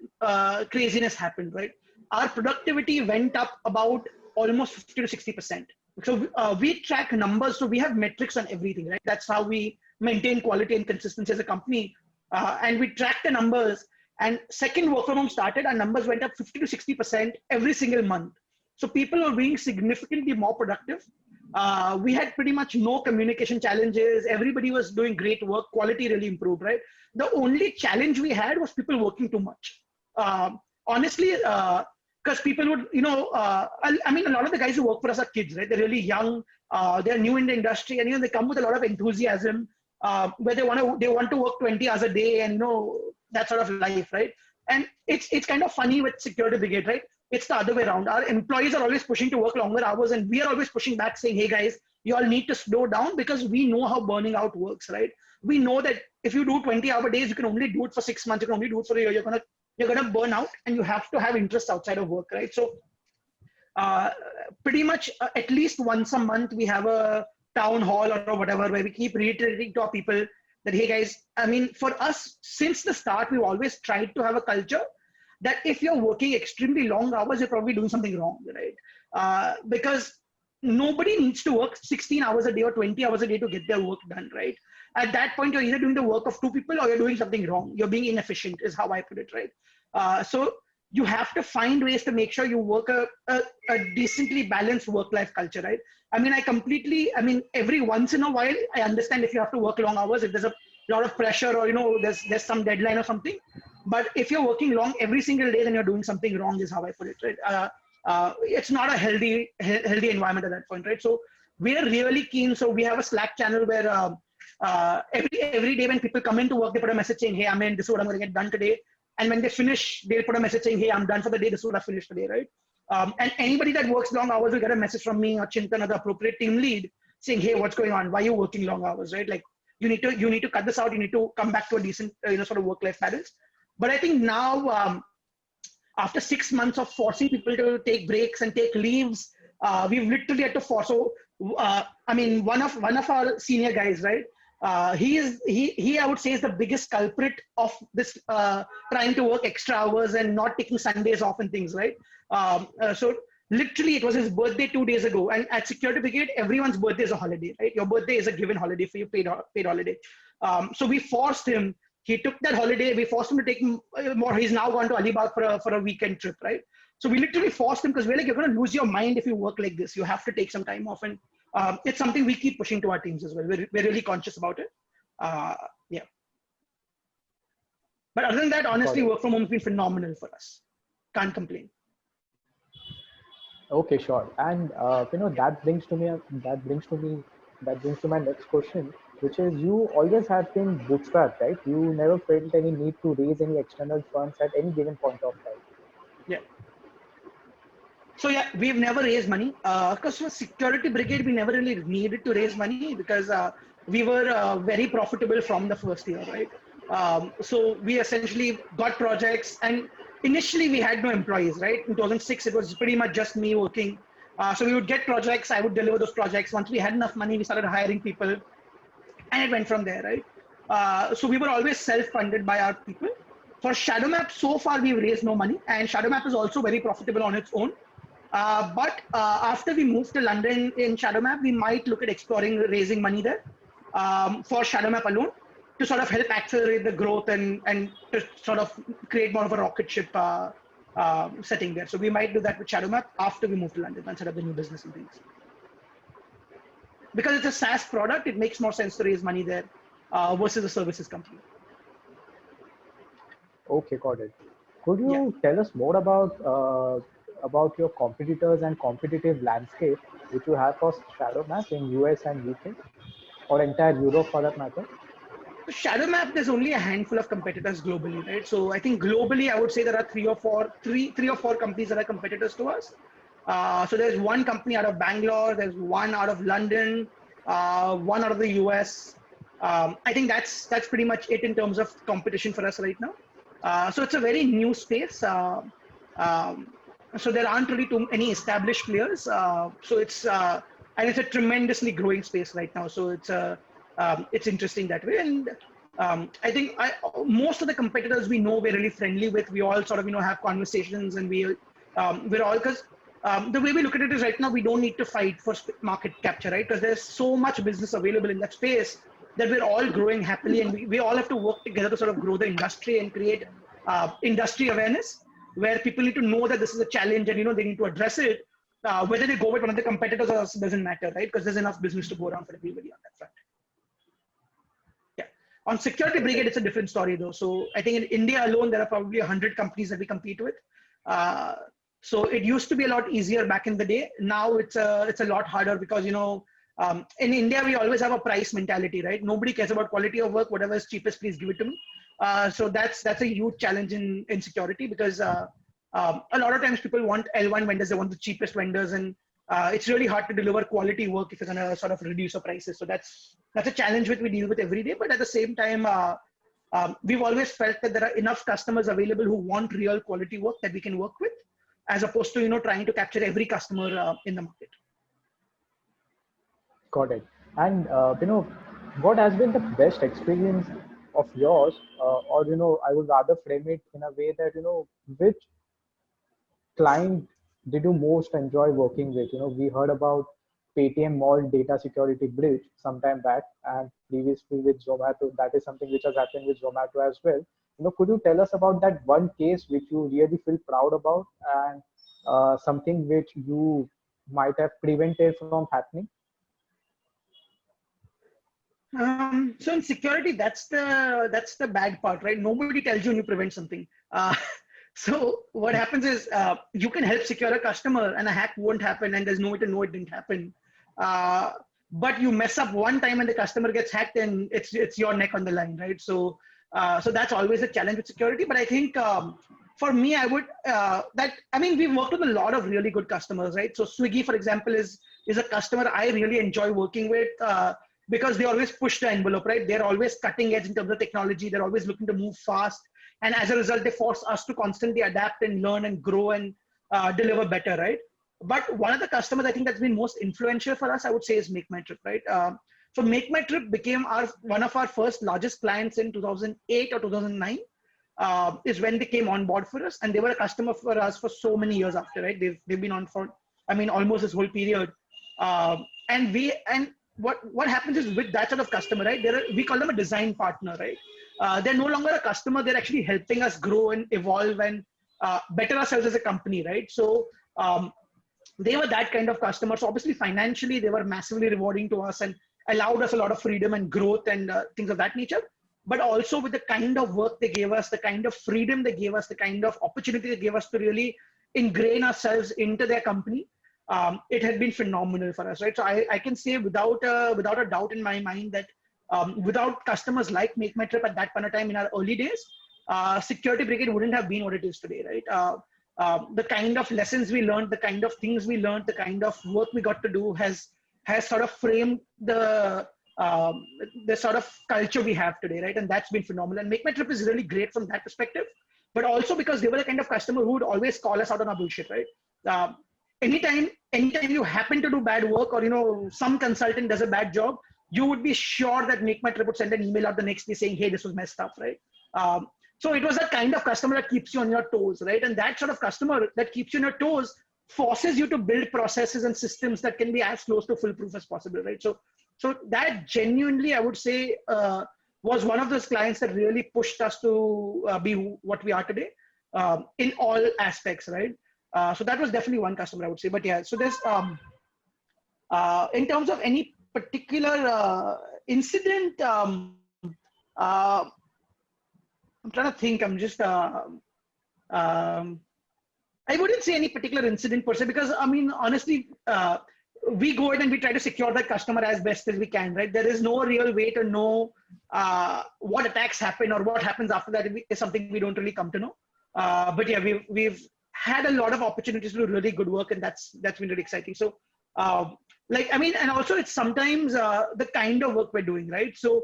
craziness happened, right? Our productivity went up about almost 50 to 60%. So we track numbers, so we have metrics on everything, right? That's how we maintain quality and consistency as a company. And we track the numbers. And second work from home started, our numbers went up 50 to 60% every single month. So people were being significantly more productive. We had pretty much no communication challenges. Everybody was doing great work. Quality really improved, right? The only challenge we had was people working too much. Honestly, because people would, I mean, a lot of the guys who work for us are kids, right? They're really young. They're new in the industry, and they come with a lot of enthusiasm, where they want to work 20 hours a day, and that sort of life, right? And it's kind of funny with Security Brigade, right? It's the other way around. Our employees are always pushing to work longer hours, and we are always pushing back, saying, hey guys, you all need to slow down, because we know how burning out works, right? We know that if you do 20-hour days, you can only do it for 6 months, you can only do it for a year. You're gonna burn out, and you have to have interests outside of work, right? So pretty much at least once a month, we have a town hall or whatever, where we keep reiterating to our people that, hey guys, I mean, for us, since the start, we've always tried to have a culture that if you're working extremely long hours, you're probably doing something wrong, right? Because nobody needs to work 16 hours a day or 20 hours a day to get their work done, right? At that point, you're either doing the work of two people or you're doing something wrong. You're being inefficient, is how I put it, right? So you have to find ways to make sure you work a decently balanced work-life culture, right? I mean, every once in a while, I understand if you have to work long hours, if there's a lot of pressure, or there's some deadline or something. But if you're working long every single day, then you're doing something wrong, is how I put it, right? It's not a healthy environment at that point, right? So we're really keen. So we have a Slack channel where every day when people come into work, they put a message saying, hey, I'm in, this is what I'm going to get done today. And when they finish, they'll put a message saying, hey, I'm done for the day, this is what I finished today, right? And anybody that works long hours will get a message from me or Chintan or the appropriate team lead saying, hey, what's going on? Why are you working long hours, right? Like, you need to cut this out. You need to come back to a decent, sort of work-life balance. But I think now, after 6 months of forcing people to take breaks and take leaves, we've literally had to force. So, I mean, one of our senior guys, right? He I would say is the biggest culprit of this trying to work extra hours and not taking Sundays off and things, right? So literally, it was his birthday 2 days ago, and at Security Brigade, everyone's birthday is a holiday, right? Your birthday is a given holiday for you, paid holiday. So we forced him. He took that holiday. We forced him to take more. He's now gone to Alibag for a weekend trip, right? So we literally forced him, because we're like, you're going to lose your mind if you work like this. You have to take some time off, and it's something we keep pushing to our teams as well. We're really conscious about it. Yeah. But other than that, honestly, work from home has been phenomenal for us. Can't complain. Okay, sure. And that brings to my next question. which is you always have been bootstrapped, right? You never felt any need to raise any external funds at any given point of time. Yeah. So yeah, we've never raised money. Because for security brigade, we never really needed to raise money because we were very profitable from the first year, right? So we essentially got projects, and initially we had no employees, right? In 2006, it was pretty much just me working. So we would get projects, I would deliver those projects. Once we had enough money, we started hiring people, and it went from there, right? So we were always self-funded by our people. For Shadowmap, so far we've raised no money, and Shadowmap is also very profitable on its own. But after we move to London in Shadowmap, we might look at exploring raising money there for Shadowmap alone to sort of help accelerate the growth and to sort of create more of a rocket ship setting there. So we might do that with Shadowmap after we move to London and set up the new business and things. Because it's a SaaS product, it makes more sense to raise money there versus a services company. Okay, got it. Could you tell us more about your competitors and competitive landscape which you have for Shadowmap in US and UK or entire Europe for that matter? So Shadowmap, there's only a handful of competitors globally, right? So I think globally, I would say there are three or four companies that are competitors to us. So there's one company out of Bangalore, there's one out of London, one out of the US. I think that's pretty much it in terms of competition for us right now. So it's a very new space. So there aren't really too many established players. So it's and it's a tremendously growing space right now. So it's interesting that way. And I think most of the competitors we know we're really friendly with. We all sort of have conversations, and we're all, because the way we look at it is right now we don't need to fight for market capture, right? Because there's so much business available in that space that we're all growing happily, and we all have to work together to sort of grow the industry and create industry awareness, where people need to know that this is a challenge and they need to address it. Whether they go with one of the competitors or else doesn't matter, right? Because there's enough business to go around for everybody on that front. Yeah. On Security Brigade, it's a different story though. So I think in India alone, there are probably 100 companies that we compete with. So it used to be a lot easier back in the day. Now it's a lot harder because in India we always have a price mentality, right? Nobody cares about quality of work. Whatever is cheapest, please give it to me. So that's a huge challenge in security, because a lot of times people want L1 vendors, they want the cheapest vendors, and it's really hard to deliver quality work if you're going to sort of reduce the prices. So that's a challenge which we deal with every day. But at the same time, we've always felt that there are enough customers available who want real quality work that we can work with, as opposed to trying to capture every customer in the market. Got it. And what has been the best experience of yours, or I would rather frame it in a way that which client did you most enjoy working with? We heard about Paytm Mall data security breach sometime back, and previously with Zomato, that is something which has happened with Zomato as well. Could you tell us about that one case which you really feel proud about, and something which you might have prevented from happening? So in security, that's the bad part, right? Nobody tells you when you prevent something. So what happens is you can help secure a customer and a hack won't happen, and there's no way to know it didn't happen. But you mess up one time and the customer gets hacked, and it's your neck on the line, right? So that's always a challenge with security. But I think for me, I would we've worked with a lot of really good customers, right? So Swiggy, for example, is a customer I really enjoy working with. Because they always push the envelope, right? They're always cutting edge in terms of technology. They're always looking to move fast. And as a result, they force us to constantly adapt and learn and grow and deliver better, right? But one of the customers I think that's been most influential for us, I would say, is MakeMyTrip, right? So MakeMyTrip became one of our first largest clients in 2008 or 2009, is when they came on board for us. And they were a customer for us for so many years after, right? They've been on for, almost this whole period. What happens is with that sort of customer, right? We call them a design partner, right? They're no longer a customer. They're actually helping us grow and evolve and better ourselves as a company, right? So they were that kind of customer. So obviously financially, they were massively rewarding to us and allowed us a lot of freedom and growth and things of that nature. But also with the kind of work they gave us, the kind of freedom they gave us, the kind of opportunity they gave us to really ingrain ourselves into their company. It had been phenomenal for us, right? So I can say without a doubt in my mind that Without customers like MakeMyTrip at that point of time in our early days, Security Brigade wouldn't have been what it is today, right? The kind of lessons we learned, the kind of things we learned, the kind of work we got to do has sort of framed the sort of culture we have today, right? And that's been phenomenal. And MakeMyTrip is really great from that perspective, but also because they were the kind of customer who would always call us out on our bullshit, right? Anytime you happen to do bad work, or some consultant does a bad job, you would be sure that MakeMyTrip would send an email out the next day saying, hey, this was messed up, right? So it was that kind of customer that keeps you on your toes, right? And that sort of customer that keeps you on your toes forces you to build processes and systems that can be as close to foolproof as possible, right? So that genuinely, I would say, was one of those clients that really pushed us to be what we are today in all aspects, right? So that was definitely one customer, I would say. But yeah, so there's, in terms of any particular incident, I'm trying to think. I'm just, I wouldn't say any particular incident per se, because I mean, honestly, we go in and we try to secure that customer as best as we can, right? There is no real way to know what attacks happen or what happens after that is something we don't really come to know. But yeah, we've had a lot of opportunities to do really good work, and that's been really exciting. So, and also it's sometimes the kind of work we're doing, right? So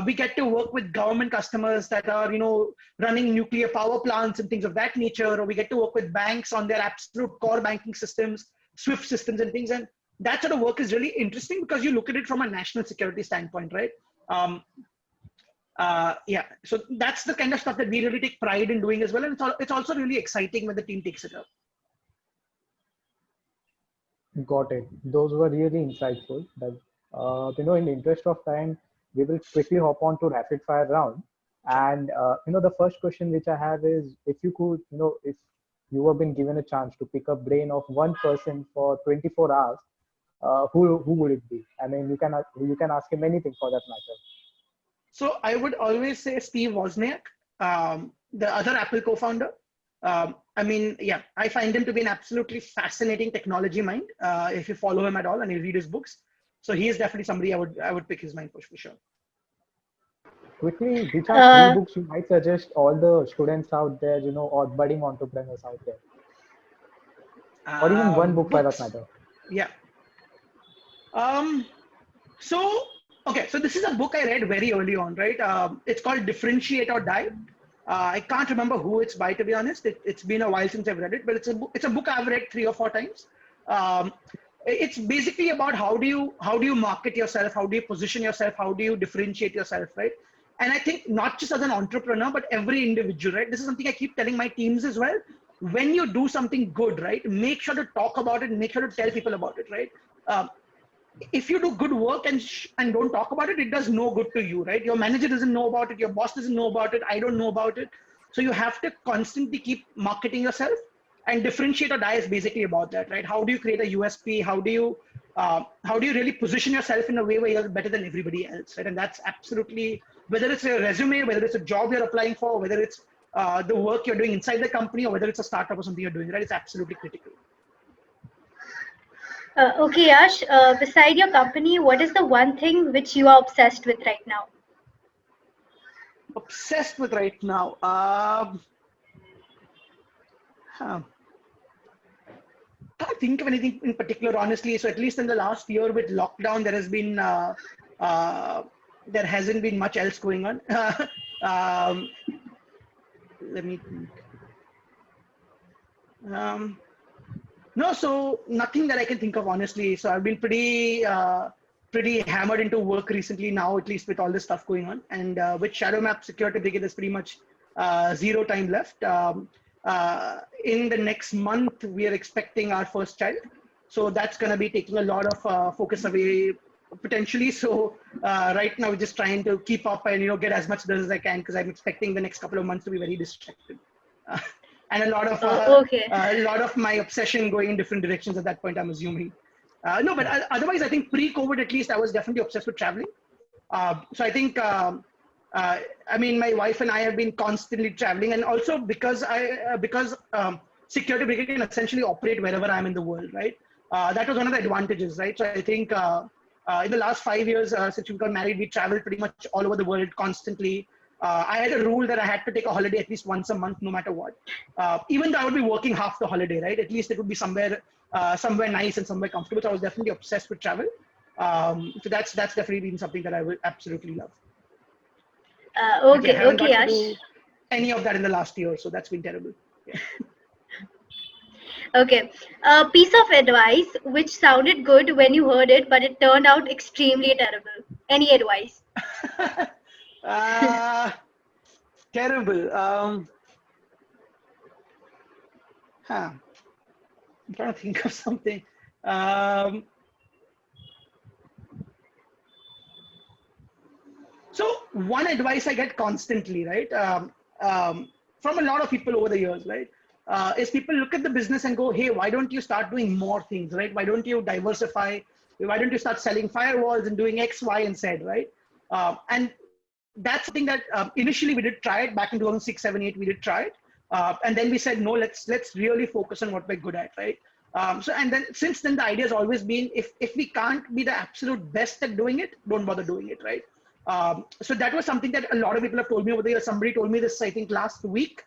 we get to work with government customers that are, running nuclear power plants and things of that nature, or we get to work with banks on their absolute core banking systems, SWIFT systems and things. And that sort of work is really interesting because you look at it from a national security standpoint, right? Yeah, so that's the kind of stuff that we really take pride in doing as well. And it's also really exciting when the team takes it up. Got it. Those were really insightful. But, in the interest of time, we will quickly hop on to rapid fire round. And, the first question which I have is, if you could, if you have been given a chance to pick up brain of one person for 24 hours, who would it be? I mean, you can ask him anything for that matter. So I would always say Steve Wozniak, the other Apple co-founder. I mean, yeah, I find him to be an absolutely fascinating technology mind. If you follow him at all and you read his books, so he is definitely somebody I would pick his mind for sure. Quickly, which are 3 books you might suggest all the students out there, or budding entrepreneurs out there, or even one book for that matter? Yeah. So this is a book I read very early on, right? It's called Differentiate or Die. I can't remember who it's by, to be honest. It's been a while since I've read it, but it's a book I've read 3 or 4 times. It's basically about how do you market yourself, how do you position yourself, how do you differentiate yourself, right? And I think not just as an entrepreneur, but every individual, right? This is something I keep telling my teams as well. When you do something good, right, make sure to talk about it, make sure to tell people about it, right? If you do good work and don't talk about it, it does no good to you, right? Your manager doesn't know about it, your boss doesn't know about it, I don't know about it. So you have to constantly keep marketing yourself, and Differentiate or Die is basically about that, right? How do you create a USP? How do you really position yourself in a way where you're better than everybody else, right? And that's absolutely, whether it's a resume, whether it's a job you're applying for, whether it's the work you're doing inside the company, or whether it's a startup or something you're doing, right? It's absolutely critical. Okay, Yash, beside your company, what is the one thing which you are obsessed with right now? Obsessed with right now? I can't think of anything in particular, honestly. So at least in the last year with lockdown, there has been there hasn't been much else going on. Let me think. No, so nothing that I can think of, honestly. So I've been pretty hammered into work recently now, at least with all this stuff going on. And with Shadowmap Security Brigade, there's pretty much 0 time left. In the next month, we are expecting our first child. So that's going to be taking a lot of focus away potentially. So right now we're just trying to keep up and, get as much done as I can, because I'm expecting the next couple of months to be very distracted. And a lot of my obsession going in different directions at that point, I'm assuming. No, but otherwise, I think pre-COVID, at least, I was definitely obsessed with traveling. So I think, I mean, my wife and I have been constantly traveling, and also because Security Brigade can essentially operate wherever I'm in the world, right? That was one of the advantages, right? So I think In the last 5 years, since we got married, we traveled pretty much all over the world constantly. I had a rule that I had to take a holiday at least once a month, no matter what. Even though I would be working half the holiday, right? At least it would be somewhere nice and somewhere comfortable. So I was definitely obsessed with travel. So that's definitely been something that I would absolutely love. Okay, I haven't okay, got to Yash. do any of that in the last year, so that's been terrible. Yeah. Okay. A piece of advice which sounded good when you heard it, but it turned out extremely terrible. Any advice? Terrible. I'm trying to think of something. So one advice I get constantly, right, from a lot of people over the years, right, is people look at the business and go, hey, why don't you start doing more things, right? Why don't you diversify? Why don't you start selling firewalls and doing X, Y, and Z, right? And that's something that initially we did try it back in 2006, 7, 8. We did try it, and then we said no. Let's really focus on what we're good at, right? So and then since then the idea has always been if we can't be the absolute best at doing it, don't bother doing it, right? So that was something that a lot of people have told me over the years. Somebody told me this, I think, last week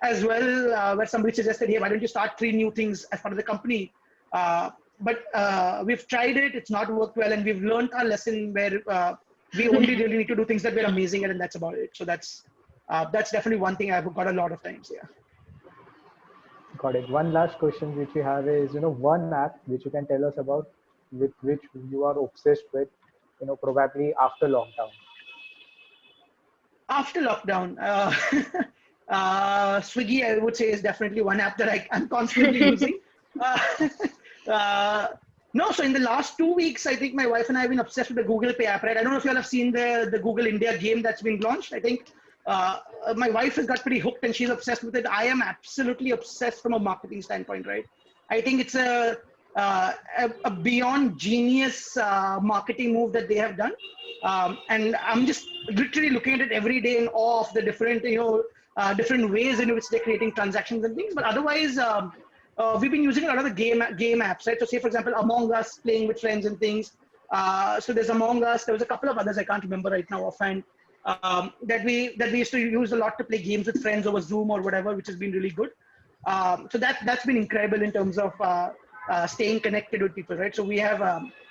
as well, where somebody suggested, hey, why don't you start 3 new things as part of the company? But we've tried it. It's not worked well, and we've learned our lesson where we only really need to do things that we're amazing at, and that's about it. So that's definitely one thing I've got a lot of times. Yeah. Got it. One last question which we have is, one app which you can tell us about with which you are obsessed with, probably after lockdown. After lockdown, Swiggy, I would say, is definitely one app that I'm constantly using. No, so in the last 2 weeks, I think my wife and I have been obsessed with the Google Pay app, right? I don't know if you all have seen the Google India game that's been launched. I think my wife has got pretty hooked and she's obsessed with it. I am absolutely obsessed from a marketing standpoint, right? I think it's a beyond genius marketing move that they have done. And I'm just literally looking at it every day in awe of the different, different ways in which they're creating transactions and things. But otherwise, we've been using a lot of the game apps, right? So say, for example, Among Us, playing with friends and things. So there's Among Us. There was a couple of others I can't remember right now offhand that we used to use a lot to play games with friends over Zoom or whatever, which has been really good. So that's been incredible in terms of staying connected with people, right? So we have,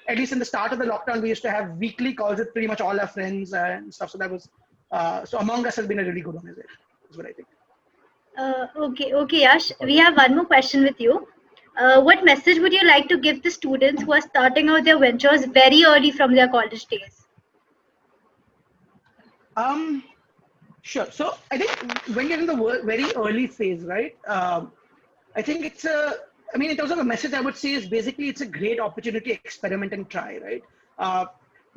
at least in the start of the lockdown, we used to have weekly calls with pretty much all our friends and stuff. So that was, so Among Us has been a really good one, is what I think. Okay, Yash. We have one more question with you. What message would you like to give the students who are starting out their ventures very early from their college days? Sure. So I think when you're in the very early phase, right? I think it's in terms of a message, I would say is basically it's a great opportunity to experiment and try, right?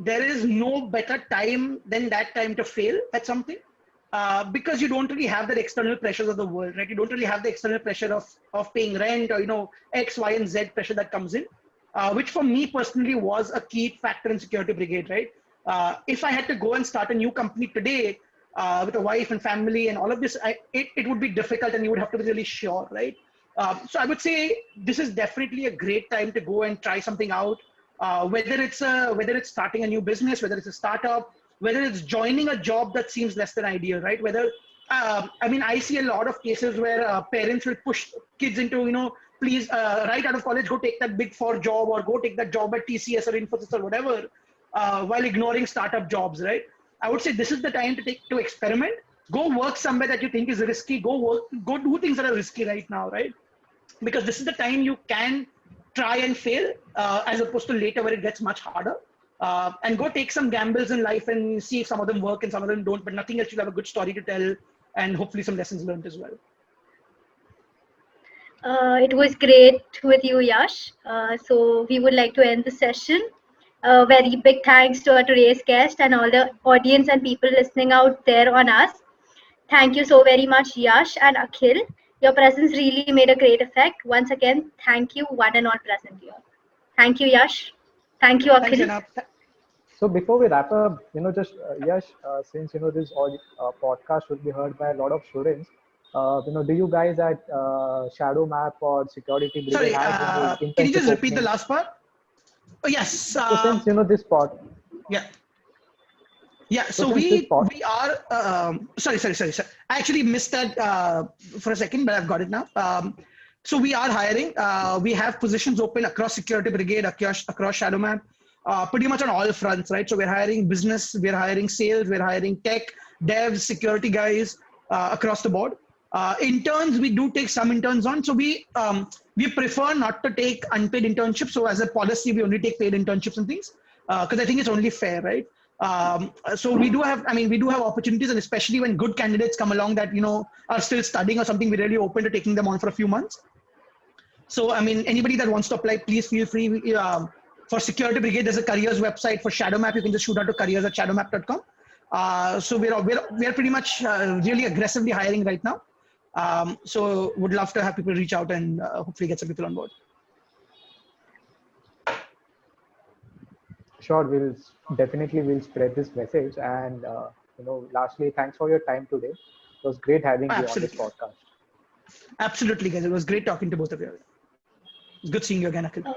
There is no better time than that time to fail at something. Because you don't really have the external pressures of the world, right? You don't really have the external pressure of paying rent or, X, Y, and Z pressure that comes in, which for me personally was a key factor in Security Brigade, right? If I had to go and start a new company today with a wife and family and all of this, it would be difficult and you would have to be really sure, right? So I would say this is definitely a great time to go and try something out, whether it's starting a new business, whether it's a startup, whether it's joining a job that seems less than ideal, right? Whether, I see a lot of cases where parents will push kids into, please, right out of college, go take that Big Four job or go take that job at TCS or Infosys or whatever, while ignoring startup jobs, right? I would say this is the time to experiment. Go work somewhere that you think is risky. Go do things that are risky right now, right? Because this is the time you can try and fail, as opposed to later where it gets much harder. And go take some gambles in life and see if some of them work and some of them don't, but nothing else, you'll have a good story to tell and hopefully some lessons learned as well. It was great with you, Yash. So we would like to end the session. Very big thanks to our today's guest and all the audience and people listening out there on us. Thank you so very much, Yash and Akhil. Your presence really made a great effect. Once again, thank you, one and all present here. Thank you, Yash. Thank you, Akhil. Thanks, so before we wrap up, just Yash, since this podcast will be heard by a lot of students, do you guys at Shadow Map or Security Brigade Sorry, have can you just repeat the last part? Yes. So since this part, Yeah. Yeah, so so since this part, we are sorry. I actually missed that for a second, but I've got it now. So we are hiring. We have positions open across Security Brigade, across Shadow Map, pretty much on all fronts, right? So we're hiring business, we're hiring sales, we're hiring tech, devs, security guys across the board. Interns, we do take some interns on. So we prefer not to take unpaid internships. So as a policy, we only take paid internships and things because I think it's only fair, right? So we do have, we do have opportunities, and especially when good candidates come along that are still studying or something, we're really open to taking them on for a few months. So anybody that wants to apply, please feel free. For Security Brigade, there's a careers website. For Shadow Map, you can just shoot out to careers@shadowmap.com. So we're pretty much really aggressively hiring right now. So would love to have people reach out and hopefully get some people on board. sure, we'll spread this message. And lastly, thanks for your time today. It was great having you on this Absolutely. podcast. Absolutely, guys. It was great talking to both of you. It's good seeing you again, Akhil.